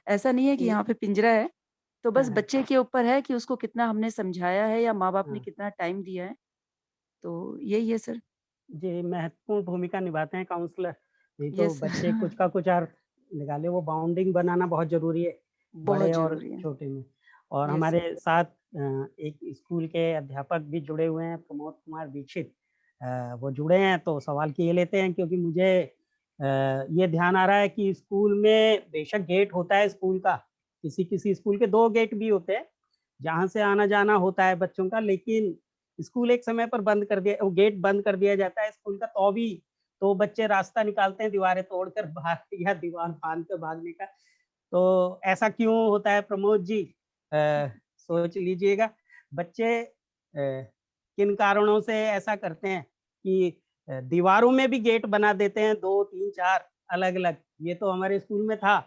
ऐसा नहीं है कि ये यहाँ पे पिंजरा है, तो हाँ, बस हाँ। बच्चे के ऊपर है कि उसको कितना हमने समझाया है या माँ-बाप ने हाँ। कितना टाइम दिया है, तो यही है सर। जी, महत्वपूर्ण भूमिका निभाते हैं काउंसलर। नहीं तो यस सर। बच्चे कुछ का कुछ अर्थ निकाले, वो बाउंडिंग बनाना बहुत ज़रूरी है, बहुत बड़े और ज़रूरी है। छोटे में। और यस हमारे सर। साथ एक स्कूल के अध्यापक भी जुड़े हुए हैं, प्रमोद कुमार दीक्षित। वो जुड़े हैं तो सवाल किए लेते हैं क्योंकि मुझे ये ध्यान आ रहा है कि स्कूल में बेशक गेट होता है स्कूल का, किसी-किसी स्कूल के 2 गेट भी होते हैं, जहाँ से आना-जाना होता है बच्चों का, लेकिन स्कूल एक समय पर बंद कर दिया, वो गेट बंद कर दिया जाता है स्कूल का, तो बच्चे रास्ता निकालते हैं दीवारें तोड़कर भाग या दीवार फांद कर भागने का। तो ऐसा क्यों होता है प्रमोद जी? सोच लीजिएगा। बच्चे किन कारणों से ऐसा करते हैं कि दीवारों में भी गेट बना देते हैं 2, 3, 4 अलग-अलग। ये तो हमारे स्कूल में था।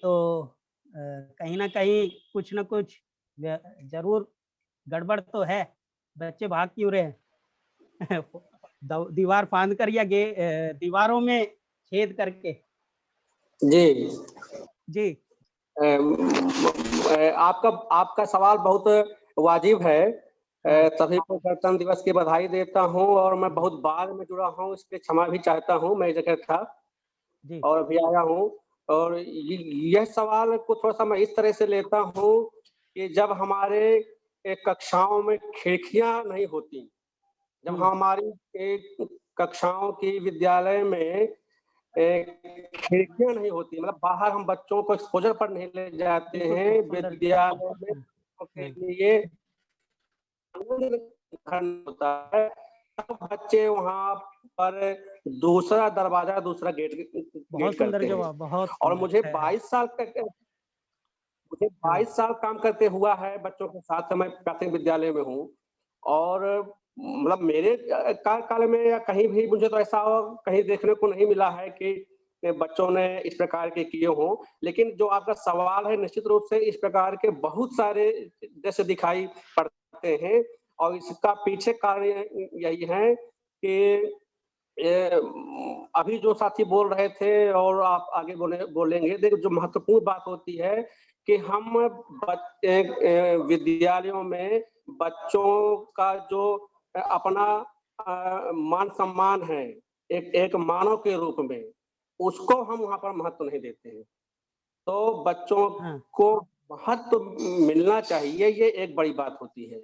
तो कहीं न कहीं कुछ न कुछ ज़रूर गड़बड़ तो है। बच्चे भाग क्यों रहे हैं? दीवार फांद कर या दीवारों में छेद करके। जी। जी। आपका आपका सवाल बहुत वाजिब है। हाँ। सभी को गणतंत्र दिवस की बधाई देता हूँ और मैं जी। बहुत बाद में जुड़ा हूँ, इसलिए क्षमा भी चाहता हूँ, मैं इस जगह था जी। और अभी आया हूँ। और यह सवाल को थोड़ा-सा मैं इस तरह से लेता हूँ कि जब हमारे कक्षाओं में खिड़कियाँ नहीं होती, जब हुँ। हमारी कक्षाओं की विद्यालय में खिड़कियाँ नहीं होती, मतलब बाहर हम बच्चों को एक्सपोज़र पर नहीं ले जाते बिल्कुल, हैं, बहुत सुंदर। विद्यालय में हाँ, के हाँ। लिए होता है, सब बच्चे वहाँ पर दूसरा दरवाजा, दूसरा गेट बहुत सुंदर करते हैं। जवाब, बहुत और सुंदर मुझे है। 22 साल काम करते हुआ है बच्चों के साथ। मैं प्राथमिक विद्यालय में हूँ और मतलब मेरे कार्यकाल में या कहीं भी मुझे तो ऐसा कहीं देखने को नहीं मिला है कि बच्चों ने इस प्रकार के किए हों। लेकिन जो आपका सवाल है, निश्चित रूप से इस प्रकार के बहुत सारे दृश्य दिखाई पड़ते हैं और इसका पीछे कारण यही है कि अभी जो साथी बोल रहे थे और आप आगे बोलेंगे, देखो जो महत्वपूर्ण बात होती है कि हम विद्यालयों में बच्चों का जो अपना मान सम्मान है एक मानव के रूप में, उसको हम वहाँ पर महत्व नहीं देते हैं। तो बच्चों को महत्व मिलना चाहिए, ये एक बड़ी बात होती है।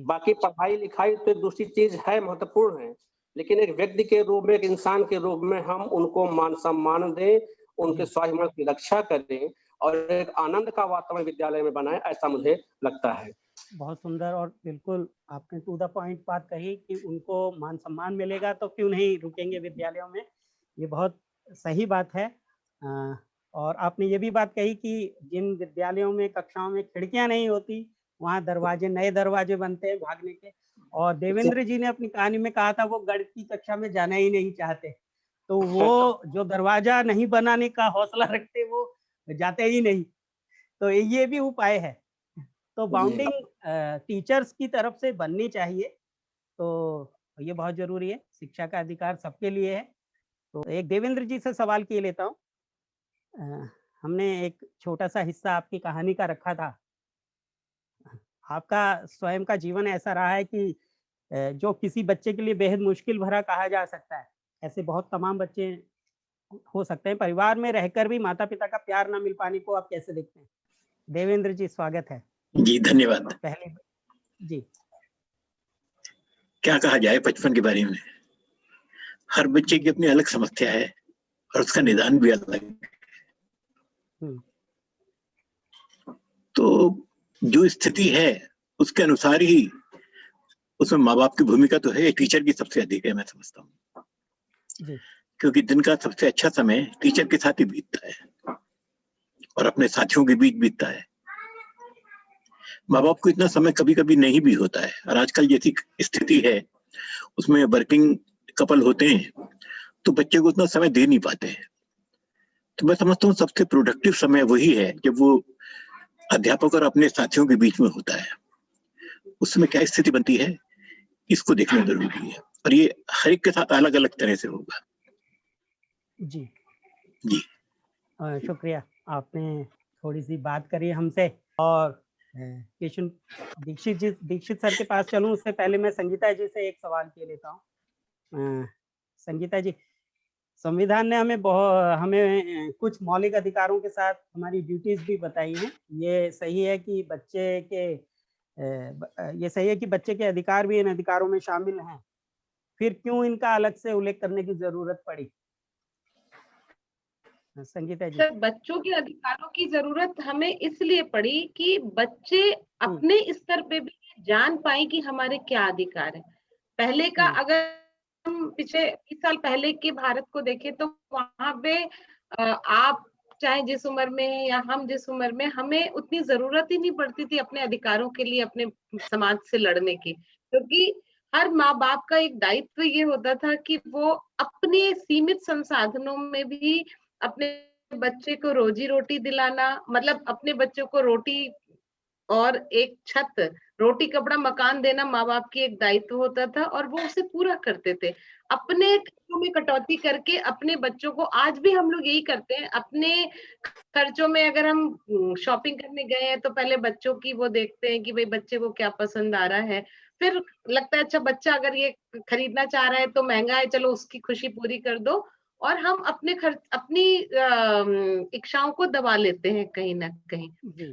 बाकी पढ़ाई लिखाई तो एक दूसरी चीज है, महत्वपूर्ण है, लेकिन एक व्यक्ति के रूप में, एक इंसान के रूप में हम उनको मान सम्मान दें, उनके स्वास्थ्य की रक्षा करें और एक आनंद का वातावरण विद्यालय में बनाएं, ऐसा मुझे लगता है। बहुत सुंदर और बिल्कुल आपने टू द पॉइंट बात कही कि उनको मान सम्मान मिलेगा तो क्यों नहीं रुकेंगे विद्यालयों में, ये बहुत सही बात है। और आपने ये भी बात कही कि जिन विद्यालयों में कक्षाओं में खिड़कियां नहीं होती, वहाँ दरवाजे, नए दरवाजे बनते हैं भागने के। और देवेंद्र जी ने अपनी कहानी में कहा था वो गणित की कक्षा में जाना ही नहीं चाहते, तो वो जो दरवाजा नहीं बनाने का हौसला रखते वो जाते ही नहीं, तो ये भी उपाय है। तो बाउंडिंग टीचर्स की तरफ से बननी चाहिए, तो ये बहुत जरूरी है। शिक्षा का अधिकार सबके लिए है। तो एक देवेंद्र जी से सवाल किए लेता हूँ। हमने एक छोटा सा हिस्सा आपकी कहानी का रखा था। आपका स्वयं का जीवन ऐसा रहा है कि जो किसी बच्चे के लिए बेहद मुश्किल भरा कहा जा सकता है। ऐसे बहुत तमाम बच्चे हो सकते हैं। परिवार में रहकर भी माता पिता का प्यार ना मिल पाने को आप कैसे देखते हैं? देवेंद्र जी, स्वागत है। जी धन्यवाद। पहले जी, क्या कहा जाए बचपन के बारे में? हर बच्चे की अपनी अलग समस्या है और उसका निदान भी अलग है। तो जो स्थिति है उसके अनुसार ही उसमें माँ बाप की भूमिका तो है, टीचर की सबसे अधिक है, मैं समझता हूँ। क्योंकि दिन का सबसे अच्छा समय टीचर के साथ ही बीतता है और अपने साथियों के बीच बीतता है। माँ बाप को इतना समय कभी कभी नहीं भी होता है, और आजकल जैसी स्थिति है उसमें वर्किंग कपल होते हैं तो बच्चे को उतना समय दे नहीं पाते हैं। तो मैं समझता हूँ सबसे प्रोडक्टिव समय वही है जब वो अध्यापक और अपने साथियों के बीच में होता है। उस समय क्या स्थिति बनती है इसको देखना जरूरी है, और ये हर एक के साथ अलग अलग तरह से होगा। जी जी शुक्रिया, आपने थोड़ी सी बात करी हमसे। और किशन दीक्षित सर के पास चलूं उससे पहले मैं संगीता जी से एक सवाल किए लेता हूँ। संगीता जी, संविधान ने हमें कुछ मौलिक अधिकारों के साथ हमारी ड्यूटीज भी बताई हैं। ये सही है कि बच्चे के अधिकार भी इन अधिकारों में शामिल हैं, फिर क्यों इनका अलग से उल्लेख करने की जरूरत पड़ी? संगीता जी। सर, बच्चों के अधिकारों की जरूरत हमें इसलिए पड़ी कि बच्चे अपने स्तर पे भी जान पाए कि हमारे क्या अधिकार है। पहले का अगर हम पिछले 20 साल पहले के भारत को देखें तो वहां पे आप चाहे जिस उम्र में या हम जिस उम्र में, हमें उतनी जरूरत ही नहीं पड़ती थी अपने अधिकारों के लिए अपने समाज से लड़ने की, क्योंकि हर माँ बाप का एक दायित्व ये होता था कि वो अपने सीमित संसाधनों में भी अपने बच्चे को रोजी रोटी दिलाना, मतलब अपने बच्चों को रोटी और एक छत, रोटी कपड़ा मकान देना माँ बाप की एक दायित्व होता था और वो उसे पूरा करते थे। अपने खर्चों में कटौती करके अपने बच्चों को, आज भी हम लोग यही करते हैं, अपने खर्चों में अगर हम शॉपिंग करने गए हैं तो पहले बच्चों की वो देखते हैं कि भाई बच्चे को क्या पसंद आ रहा है, फिर लगता है अच्छा बच्चा अगर ये खरीदना चाह रहा है तो महंगा है, चलो उसकी खुशी पूरी कर दो, और हम अपने खर्च, अपनी इच्छाओं को दबा लेते हैं कहीं ना कहीं।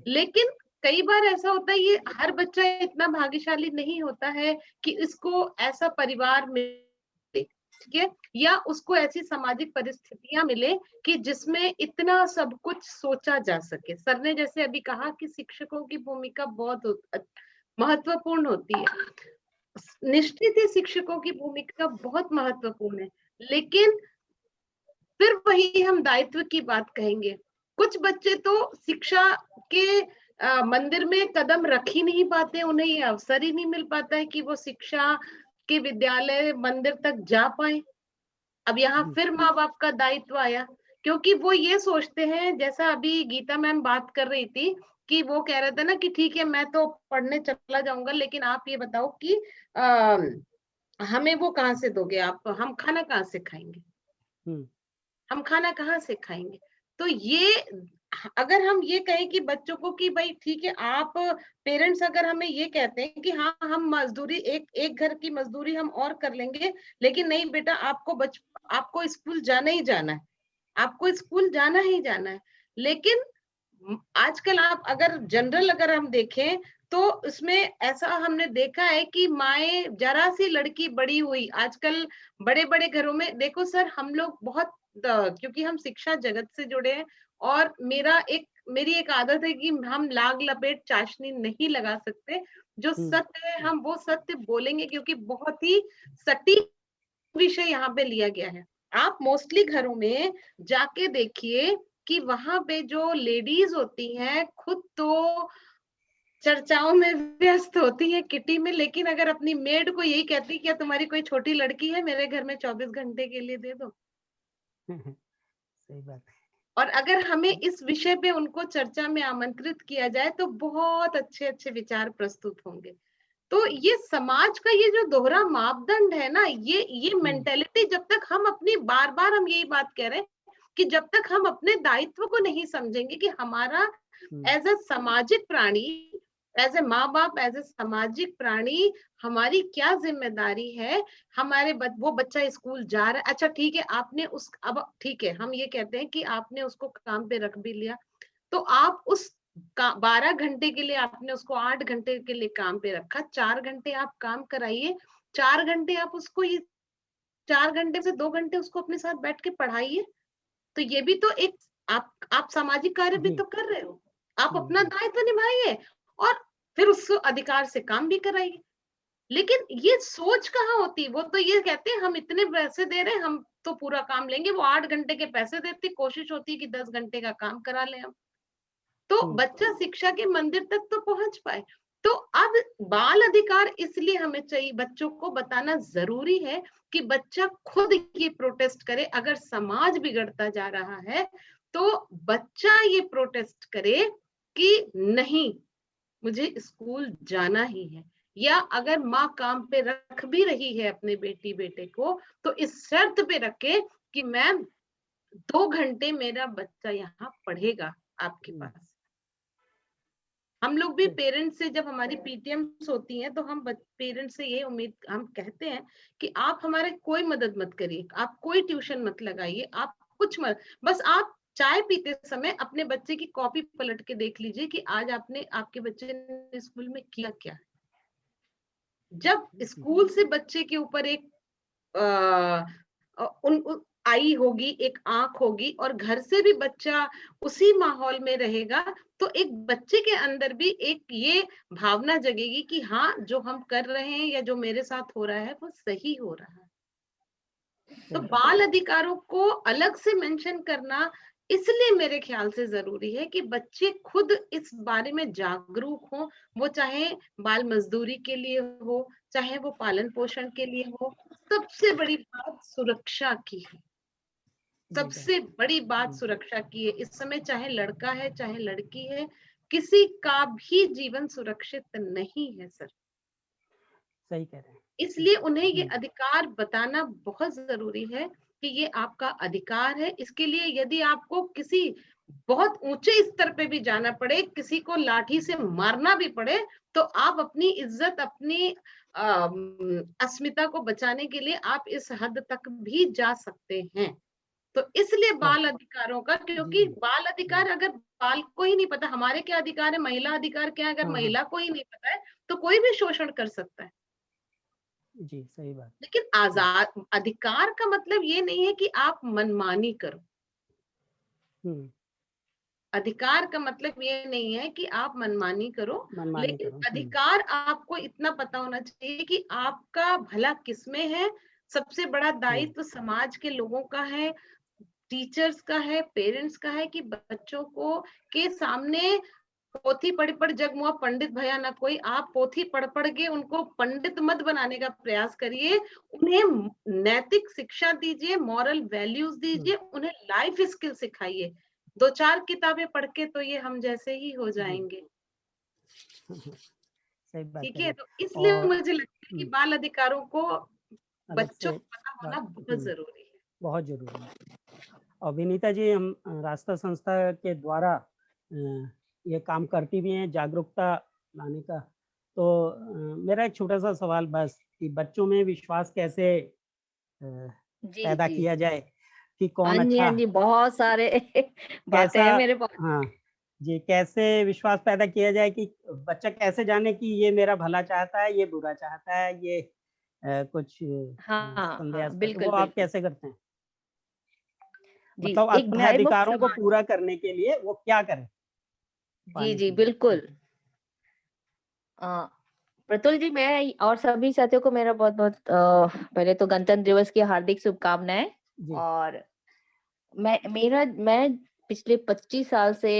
लेकिन कई बार ऐसा होता है, ये हर बच्चा इतना भाग्यशाली नहीं होता है कि इसको ऐसा परिवार मिले, ठीक है, या उसको ऐसी सामाजिक परिस्थितियां मिले कि जिसमें इतना सब कुछ सोचा जा सके। सर ने जैसे अभी कहा कि शिक्षकों की भूमिका बहुत महत्वपूर्ण होती है। निश्चित ही शिक्षकों की भूमिका बहुत महत्वपूर्ण है, लेकिन फिर वही हम दायित्व की बात कहेंगे। कुछ बच्चे तो शिक्षा के मंदिर में कदम रख ही नहीं पाते, उन्हें ये अवसर ही नहीं मिल पाता है कि वो शिक्षा के विद्यालय मंदिर तक जा पाए। अब यहाँ फिर माँ बाप का दायित्व आया, क्योंकि वो ये सोचते हैं, जैसा अभी गीता मैम बात कर रही थी कि वो कह रहे थे ना कि ठीक है मैं तो पढ़ने चला जाऊंगा, लेकिन आप ये बताओ कि हमें वो कहाँ से दोगे आप, हम खाना कहाँ से खाएंगे, हम खाना कहाँ से खाएंगे। तो ये अगर हम ये कहें कि बच्चों को कि भाई ठीक है, आप पेरेंट्स अगर हमें ये कहते हैं कि हाँ हम मजदूरी एक घर की मजदूरी हम और कर लेंगे, लेकिन नहीं बेटा आपको स्कूल जाना ही जाना है, आपको स्कूल जाना ही जाना है। लेकिन आजकल आप अगर हम देखें तो इसमें ऐसा हमने देखा है कि माए जरा सी लड़की बड़ी हुई, आजकल बड़े बड़े घरों में देखो सर, हम लोग बहुत क्योंकि हम शिक्षा जगत से जुड़े हैं और मेरी एक आदत है कि हम लाग लपेट चाशनी नहीं लगा सकते, जो सत्य है हम वो सत्य बोलेंगे, क्योंकि बहुत ही सटीक विषय यहाँ पे लिया गया है। आप मोस्टली घरों में जाके देखिए कि वहां पे जो लेडीज होती हैं खुद तो चर्चाओं में व्यस्त होती है किटी में, लेकिन अगर अपनी मेड को यही कहती क्या तुम्हारी कोई छोटी लड़की है, मेरे घर में 24 घंटे के लिए दे दो। सही बात है। और अगर हमें इस विषय पे उनको चर्चा में आमंत्रित किया जाए तो बहुत अच्छे अच्छे विचार प्रस्तुत होंगे। तो ये समाज का ये जो दोहरा मापदंड है ना, ये मेंटेलिटी जब तक हम अपनी बार बार हम यही बात कह रहे हैं कि जब तक हम अपने दायित्व को नहीं समझेंगे कि हमारा एज ए सामाजिक प्राणी, एज ए माँ बाप, एज ए सामाजिक प्राणी हमारी क्या जिम्मेदारी है। हमारे वो बच्चा स्कूल जा रहा है, अच्छा ठीक है आपने अब ठीक है हम ये कहते हैं कि आपने उसको काम पे रख भी लिया, तो आप उस 12 घंटे के लिए आपने उसको 8 घंटे के लिए काम पे रखा, 4 घंटे आप काम कराइए, 4 घंटे आप उसको 4 घंटे से 2 घंटे उसको अपने साथ बैठ के पढ़ाइए। तो ये भी तो एक आप सामाजिक कार्य भी तो कर रहे हो, आप अपना दायित्व निभाइए और फिर उसको अधिकार से काम भी कराइए। लेकिन ये सोच कहाँ होती, वो तो ये कहते हैं हम इतने पैसे दे रहे हैं हम तो पूरा काम लेंगे, वो 8 घंटे के पैसे देते, कोशिश होती है कि 10 घंटे का काम करा ले हम, तो बच्चा शिक्षा के मंदिर तक तो पहुंच पाए। तो अब बाल अधिकार इसलिए हमें चाहिए, बच्चों को बताना जरूरी है कि बच्चा खुद ये प्रोटेस्ट करे। अगर समाज बिगड़ता जा रहा है तो बच्चा ये प्रोटेस्ट करे कि नहीं मुझे स्कूल जाना ही है, या अगर माँ काम पे रख भी रही है अपने बेटी बेटे को तो इस शर्त पे रखे कि मैम 2 घंटे मेरा बच्चा यहाँ पढ़ेगा आपके पास। हम लोग भी पेरेंट्स से जब हमारी पीटीएम्स होती हैं तो हम पेरेंट्स से ये उम्मीद हम कहते हैं कि आप हमारे कोई मदद मत करिए, आप कोई ट्यूशन मत लगाइए, आप कुछ मत, बस आप चाय पीते समय अपने बच्चे की कॉपी पलट के देख लीजिए कि आज आपके बच्चे ने स्कूल में किया क्या। जब स्कूल से बच्चे के ऊपर एक आई होगी, एक आंख होगी, और घर से भी बच्चा उसी माहौल में रहेगा तो एक बच्चे के अंदर भी एक ये भावना जगेगी कि हाँ जो हम कर रहे हैं या जो मेरे साथ हो रहा है वो सही हो रहा है। तो बाल अधिकारों को अलग से मेंशन करना इसलिए मेरे ख्याल से जरूरी है कि बच्चे खुद इस बारे में जागरूक हो, वो चाहे बाल मजदूरी के लिए हो, चाहे वो पालन पोषण के लिए हो। सबसे बड़ी बात सुरक्षा की है, सबसे बड़ी बात सुरक्षा की है। इस समय चाहे लड़का है चाहे लड़की है, किसी का भी जीवन सुरक्षित नहीं है सर। सही कह रहे हैं। इसलिए उन्हें ये अधिकार बताना बहुत जरूरी है कि ये आपका अधिकार है। इसके लिए यदि आपको किसी बहुत ऊंचे स्तर पे भी जाना पड़े, किसी को लाठी से मारना भी पड़े, तो आप अपनी इज्जत, अपनी अस्मिता को बचाने के लिए आप इस हद तक भी जा सकते हैं। तो इसलिए बाल अधिकारों का, क्योंकि बाल अधिकार अगर बाल को ही नहीं पता हमारे क्या अधिकार है, महिला अधिकार क्या है, अगर महिला को ही नहीं पता है तो कोई भी शोषण कर सकता है। जी सही बात। लेकिन आजाद अधिकार का मतलब ये नहीं है कि आप मनमानी करो। अधिकार का मतलब ये नहीं है कि आप मनमानी करो, मनमानी लेकिन करो। अधिकार आपको इतना पता होना चाहिए कि आपका भला किसमें है। सबसे बड़ा दायित्व समाज के लोगों का है, टीचर्स का है, पेरेंट्स का है कि बच्चों को के सामने पोथी पढ़ पढ़ जग मुआ पंडित भया ना कोई। आप पोथी पढ़ पढ़ के उनको पंडित मत बनाने का प्रयास करिए, उन्हें नैतिक शिक्षा दीजिए, मॉरल वैल्यूज दीजिए, उन्हें लाइफ स्किल सिखाइए। 2-4 किताबें पढ़ के तो ये हम जैसे ही हो जाएंगे। सही बात ठीक कह रहे है, हैं। तो इसलिए और मुझे लगता है कि बाल अधिकारों को अलग बच्चों से को पता होना बहुत जरूरी है। बहुत जरूरी है। और विनीता जी, हम रास्ता संस्था के द्वारा ये काम करती भी हैं जागरूकता लाने का। तो मेरा एक छोटा सा सवाल बस कि बच्चों में विश्वास कैसे जी पैदा जी किया जाए कि हाँ कौन जी, अच्छा हाँ जी, बहुत सारे बातें कैसा, हैं मेरे पास। हाँ जी, कैसे विश्वास पैदा किया जाए कि बच्चा कैसे जाने कि ये मेरा भला चाहता है, ये बुरा चाहता है, ये कुछ हाँ हाँ, संदेहास्पद, वो बिल्कुल आप बिल्कुल कैसे करते हैं? जी। मतलब एक अपने भयमुक्त अधिकारों को समाज। पूरा करने के लिए वो क्या करें जी पाने जी के लिए? बिल्कुल। अ, प्रतुल जी, मैं और सभी साथियों को मेरा बहुत बहुत पहले तो गणतंत्र दिवस की हार्दिक शुभकामनाएं। जी। और मैं पिछले 25 साल से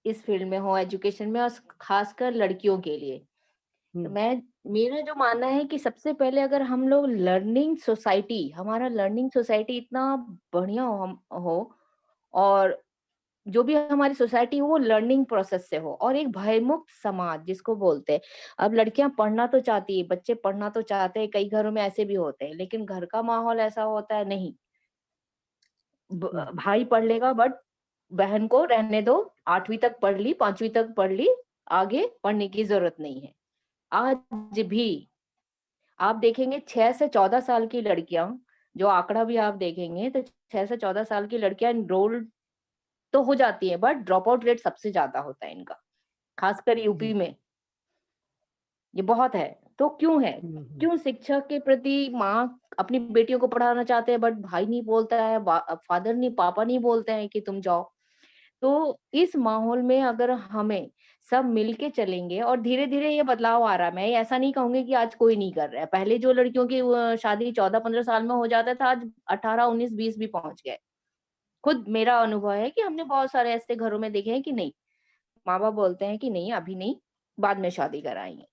इस फील्ड में हूँ, एजुकेशन में, और खासकर लड़कियों के लिए। तो मेरा जो मानना है कि सबसे पहले अगर हम लोग हमारा लर्निंग सोसाइटी इतना बढ़िया हो और जो भी हमारी सोसाइटी हो वो लर्निंग प्रोसेस से हो, और एक भयमुक्त समाज जिसको बोलते हैं। अब लड़कियां पढ़ना तो चाहती है, बच्चे पढ़ना तो चाहते हैं, कई घरों में ऐसे भी होते हैं, लेकिन घर का माहौल ऐसा होता है, नहीं भाई पढ़ लेगा बट बहन को रहने दो, 8वीं तक पढ़ ली, 5वीं तक पढ़ ली, आगे पढ़ने की जरूरत नहीं है। आज भी आप देखेंगे 6 से 14 साल की लड़कियां, जो आंकड़ा भी आप देखेंगे तो 6 से 14 साल की लड़कियां एनरोल्ड तो हो जाती है, बट ड्रॉप आउट रेट सबसे ज्यादा होता है इनका, खासकर यूपी में ये बहुत है। तो क्यों है? क्यों शिक्षा के प्रति माँ अपनी बेटियों को पढ़ाना चाहते हैं, बट भाई नहीं बोलता है, फादर नहीं, पापा नहीं बोलते हैं कि तुम जाओ। तो इस माहौल में अगर हमें सब मिलके चलेंगे, और धीरे धीरे ये बदलाव आ रहा है, मैं ऐसा नहीं कहूंगी कि आज कोई नहीं कर रहा है। पहले जो लड़कियों की शादी 14-15 साल में हो जाता था, आज 18, 19, 20 भी पहुंच गए। खुद मेरा अनुभव है कि हमने बहुत सारे ऐसे घरों में देखे हैं कि नहीं, माँ बाप बोलते हैं कि नहीं अभी नहीं, बाद में शादी कराएंगे।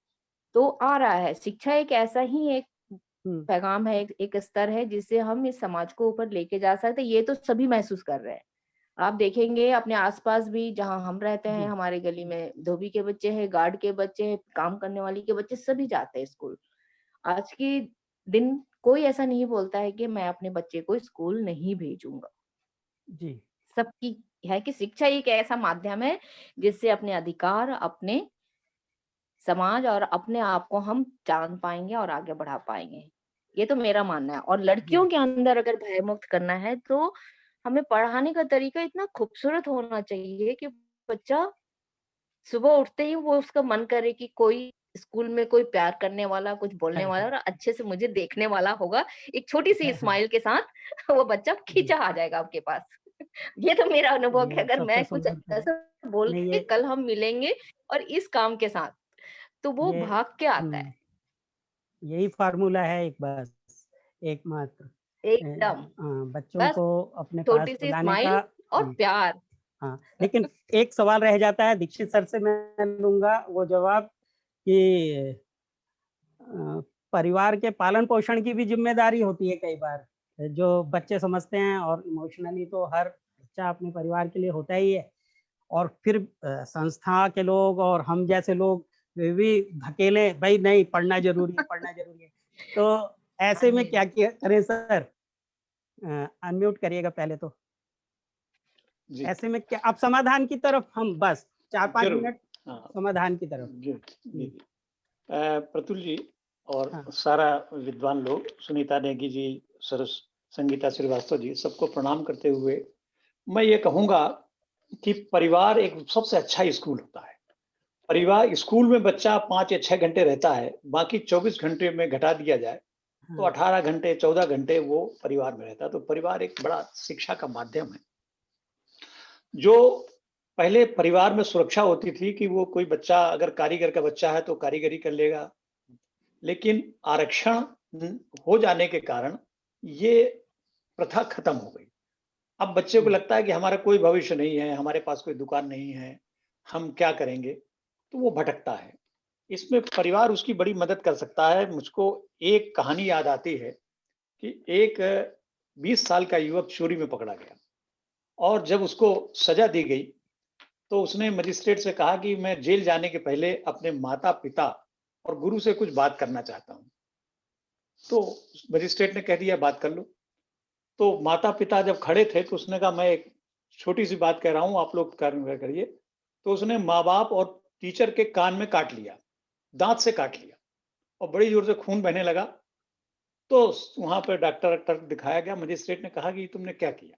तो आ रहा है, शिक्षा एक ऐसा ही एक पैगाम है, एक स्तर है जिससे हम इस समाज को ऊपर लेके जा सकते हैं। ये तो सभी महसूस कर रहे हैं। आप देखेंगे अपने आसपास भी, जहां हम रहते हैं, हमारे गली में धोबी के बच्चे हैं, गार्ड के बच्चे हैं, काम करने वाली के बच्चे, सभी जाते हैं स्कूल। आज के दिन कोई ऐसा नहीं बोलता है कि मैं अपने बच्चे को स्कूल नहीं भेजूंगा। जी। सबकी है कि शिक्षा एक ऐसा माध्यम है जिससे अपने अधिकार, अपने समाज और अपने आप को हम जान पाएंगे और आगे बढ़ा पाएंगे। ये तो मेरा मानना है। और लड़कियों के अंदर अगर भय मुक्त करना है तो हमें पढ़ाने का तरीका इतना खूबसूरत होना चाहिए कि बच्चा सुबह उठते ही वो उसका मन करे कि कोई स्कूल में कोई प्यार करने वाला, कुछ बोलने वाला और अच्छे से मुझे देखने वाला होगा। एक छोटी सी स्माइल के साथ वो बच्चा खींचा आ जाएगा आपके पास। ये तो मेरा अनुभव है। अगर सबसे मैं कुछ सुंदर था। ऐसा बोल नहीं के ये कल हम मिलेंगे और इस काम के साथ, तो वो ये भाग के आता है। यही फार्मूला है एक, बस एकमात्र एकदम बच्चों बस को अपने पास छोटी सी बुलाने का। स्माइल और प्यार। हाँ, लेकिन एक सवाल रह जाता है, दीक्षित सर से मैं लूंगा वो जवाब कि परिवार के पालन पोषण की भी जिम्मेदारी होती है कई बार, जो बच्चे समझते हैं, और इमोशनली तो हर बच्चा अपने परिवार के लिए होता ही है, और फिर संस्था के लोग और हम जैसे लोग वे भी धकेले, भाई नहीं पढ़ना जरूरी है, पढ़ना जरूरी है। तो ऐसे में क्या किया करें सर? अनम्यूट करिएगा पहले तो। ऐसे में क्या, अब समाधान की तरफ हम बस 4-5 मिनट समाधान की तरफ। जी। प्रतुल जी और सारा विद्वान लोग, सुनीता नेगी जी, संगीता श्रीवास्तव जी, सबको प्रणाम करते हुए मैं ये कहूंगा कि परिवार एक सबसे अच्छा स्कूल होता है। परिवार स्कूल में बच्चा 5 या 6 घंटे रहता है, बाकी 24 घंटे में घटा दिया जाए तो 18 घंटे 14 घंटे वो परिवार में रहता है। तो परिवार एक बड़ा शिक्षा का माध्यम है। जो पहले परिवार में सुरक्षा होती थी कि वो कोई बच्चा अगर कारीगर का बच्चा है तो कारीगरी कर लेगा, लेकिन आरक्षण हो जाने के कारण ये प्रथा खत्म हो गई। अब बच्चे को लगता है कि हमारा कोई भविष्य नहीं है, हमारे पास कोई दुकान नहीं है, हम क्या करेंगे? तो वो भटकता है। इसमें परिवार उसकी बड़ी मदद कर सकता है। मुझको एक कहानी याद आती है कि एक 20 साल का युवक चोरी में पकड़ा गया और जब उसको सजा दी गई, तो उसने मजिस्ट्रेट से कहा कि मैं जेल जाने के पहले अपने माता-पिता और गुरु से कुछ बात करना चाहता हूँ। तो मजिस्ट्रेट ने कह दिया, बात कर लो। तो माता-पिता जब खड़े थे तो उसने कहा, मैं एक छोटी-सी बात कह रहा हूँ, आप लोग करिए। तो उसने माँ-बाप और टीचर के कान में काट लिया, दाँत से काट लिया और बड़ी जोर से खून बहने लगा। तो वहाँ पे डॉक्टर दिखाया गया। मजिस्ट्रेट ने कहा कि तुमने क्या किया?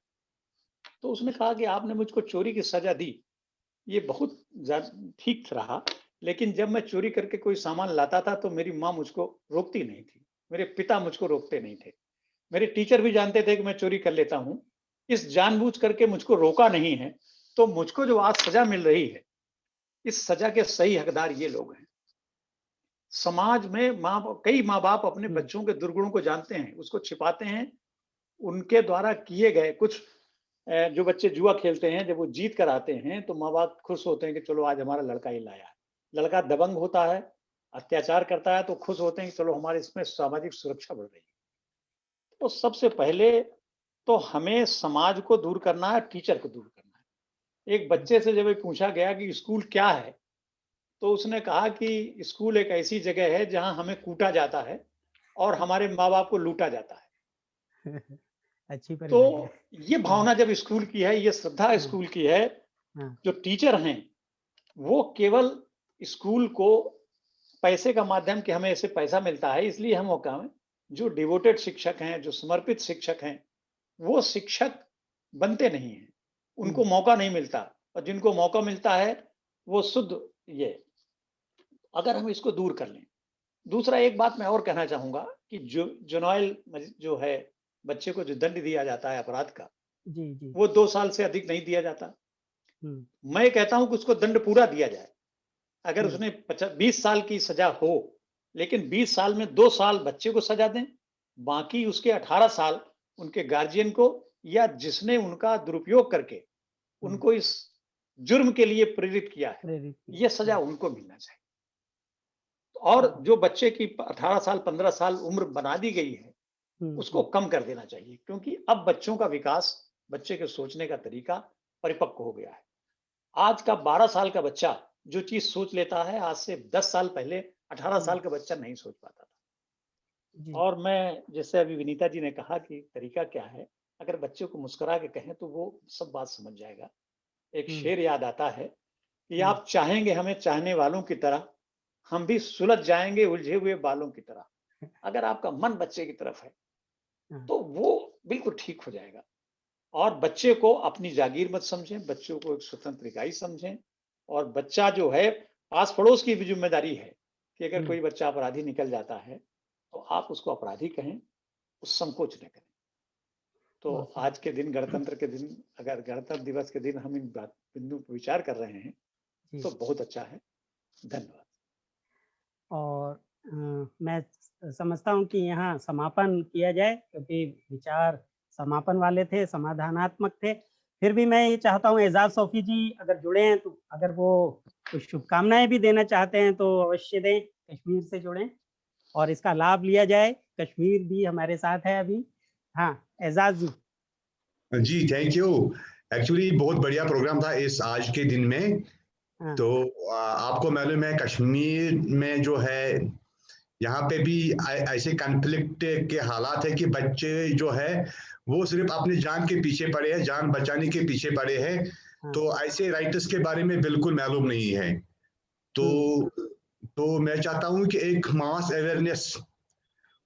तो उसने कहा कि आपने मुझको चोरी की सजा दी, ये बहुत ठीक रहा, लेकिन जब मैं चोरी करके कोई सामान लाता था तो मेरी माँ मुझको रोकती नहीं थी, मेरे पिता मुझको रोकते नहीं थे, मेरे टीचर भी जानते थे कि मैं चोरी कर लेता हूँ, इस जानबूझ करके मुझको रोका नहीं है, तो मुझको जो आज सजा मिल रही है, इस सजा के सही हकदार ये लोग हैं। समाज में कई माँ बाप अपने बच्चों के दुर्गुणों को जानते हैं, उसको छिपाते हैं। उनके द्वारा किए गए कुछ जो बच्चे जुआ खेलते हैं, जब वो जीत कर आते हैं तो माँ बाप खुश होते हैं कि चलो आज हमारा लड़का ही लाया है। लड़का दबंग होता है, अत्याचार करता है तो खुश होते हैं कि चलो हमारे इसमें सामाजिक सुरक्षा बढ़ रही है। तो सबसे पहले तो हमें समाज को दूर करना है, टीचर को दूर करना है। एक बच्चे से जब पूछा गया कि स्कूल क्या है, तो उसने कहा कि स्कूल एक ऐसी जगह है जहां हमें कूटा जाता है और हमारे माँ बाप को लूटा जाता है। अच्छी परिभाषा तो है। ये भावना जब स्कूल की है, ये श्रद्धा स्कूल की है। जो टीचर हैं वो केवल स्कूल को पैसे का माध्यम कि हमें ऐसे पैसा मिलता है इसलिए हम वो काम है। जो डिवोटेड शिक्षक हैं, जो समर्पित शिक्षक हैं, वो शिक्षक बनते नहीं हैं, उनको मौका नहीं मिलता, और जिनको मौका मिलता है वो शुद्ध ये, अगर हम इसको दूर कर लें। दूसरा एक बात मैं और कहना चाहूंगा कि जो जुनॉयल जो है, बच्चे को जो दंड दिया जाता है अपराध का, जी, जी। वो 2 साल से अधिक नहीं दिया जाता। मैं कहता हूं कि उसको दंड पूरा दिया जाए। अगर उसने 20 साल की सजा हो, लेकिन 20 साल में 2 साल बच्चे को सजा दें, बाकी उसके 18 साल उनके गार्जियन को या जिसने उनका दुरुपयोग करके उनको इस जुर्म के लिए प्रेरित किया है, ये सजा उनको मिलना चाहिए। और जो बच्चे की 18 साल 15 साल उम्र बना दी गई है, उसको कम कर देना चाहिए, क्योंकि अब बच्चों का विकास, बच्चे के सोचने का तरीका परिपक्व हो गया है। आज का 12 साल का बच्चा जो चीज सोच लेता है, आज से 10 साल पहले 18 साल का बच्चा नहीं सोच पाता था। और मैं, जैसे अभी विनीता जी ने कहा कि तरीका क्या है, अगर बच्चे को मुस्कुरा के कहें तो वो सब बात समझ जाएगा। एक शेर याद आता है कि आप चाहेंगे हमें चाहने वालों की तरह, हम भी सुलझ जाएंगे उलझे हुए बालों की तरह। अगर आपका मन बच्चे की तरफ है तो वो बिल्कुल ठीक हो जाएगा। और बच्चे को अपनी जागीर मत समझें, बच्चों को एक स्वतंत्र इकाई समझें। और बच्चा जो है, पास पड़ोस की भी जिम्मेदारी है कि अगर कोई बच्चा अपराधी निकल जाता है तो आप उसको अपराधी कहें, उस संकोच न करें। तो आज के दिन, गणतंत्र के दिन, अगर गणतंत्र दिवस के दिन हम इन बिंदु पर विचार कर रहे हैं तो बहुत अच्छा है। धन्यवाद। और मैं समझता हूँ कि यहाँ समापन किया जाए, क्योंकि विचार समापन वाले थे, समाधानात्मक थे। फिर भी मैं ये चाहता हूँ एजाज सोफी जी अगर जुड़े हैं तो अगर वो कुछ शुभकामनाएं भी देना चाहते हैं तो अवश्य दें। कश्मीर से जुड़े और इसका लाभ लिया जाए। कश्मीर भी हमारे साथ है अभी। हाँ एजाज जी। जी थैंक यू। एक्चुअली बहुत बढ़िया प्रोग्राम था इस आज के दिन में। तो आपको मालूम है कश्मीर में जो है, यहाँ पे भी ऐसे कॉन्फ्लिक्ट के हालात है कि बच्चे जो है वो सिर्फ अपनी जान के पीछे पड़े हैं, जान बचाने के पीछे पड़े हैं। तो ऐसे राइटर्स के बारे में बिल्कुल मालूम नहीं है। तो मैं चाहता हूँ कि एक मास अवेयरनेस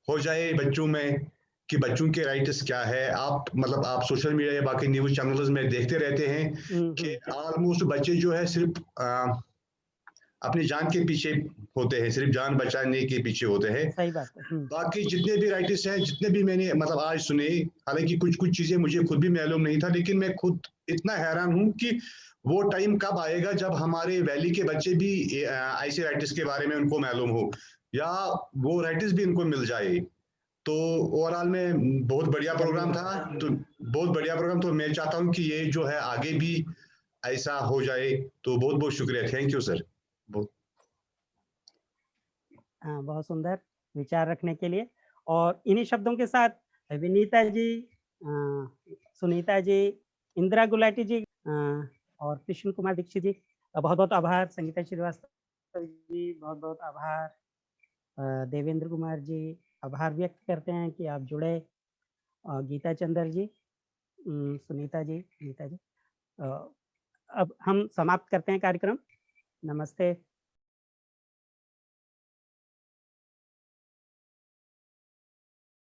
हो जाए बच्चों में कि बच्चों के राइट्स क्या है। आप आप सोशल मीडिया या बाकी न्यूज़ चैनल्स में देखते रहते हैं कि ऑलमोस्ट बच्चे जो है सिर्फ अपनी जान के पीछे होते हैं, सिर्फ जान बचाने के पीछे होते हैं। सही बात है। बाकी जितने भी राइटर्स हैं, जितने भी मैंने मतलब आज सुने, हालांकि कुछ कुछ चीजें मुझे खुद भी मालूम नहीं था, लेकिन मैं खुद इतना हैरान हूँ कि वो टाइम कब आएगा जब हमारे वैली के बच्चे भी ऐसे राइटर्स के बारे में उनको मालूम हो, या वो राइटर्स भी उनको मिल जाए। तो ओवरऑल में बहुत बढ़िया प्रोग्राम था, तो बहुत बढ़िया प्रोग्राम। तो मैं चाहता हूँ कि ये जो है आगे भी ऐसा हो जाए। तो बहुत बहुत शुक्रिया, थैंक यू सर। बहुत सुंदर विचार रखने के लिए। और इन्हीं शब्दों के साथ विनीता जी, सुनीता जी, इंदिरा गुलाटी जी और कृष्ण कुमार दीक्षित जी, बहुत बहुत आभार। संगीता श्रीवास्तव जी, बहुत बहुत आभार। देवेंद्र कुमार जी, आभार व्यक्त करते हैं कि आप जुड़े। गीता चंद्र जी, सुनीता जी, गीता जी। अब हम समाप्त करते हैं कार्यक्रम। नमस्ते।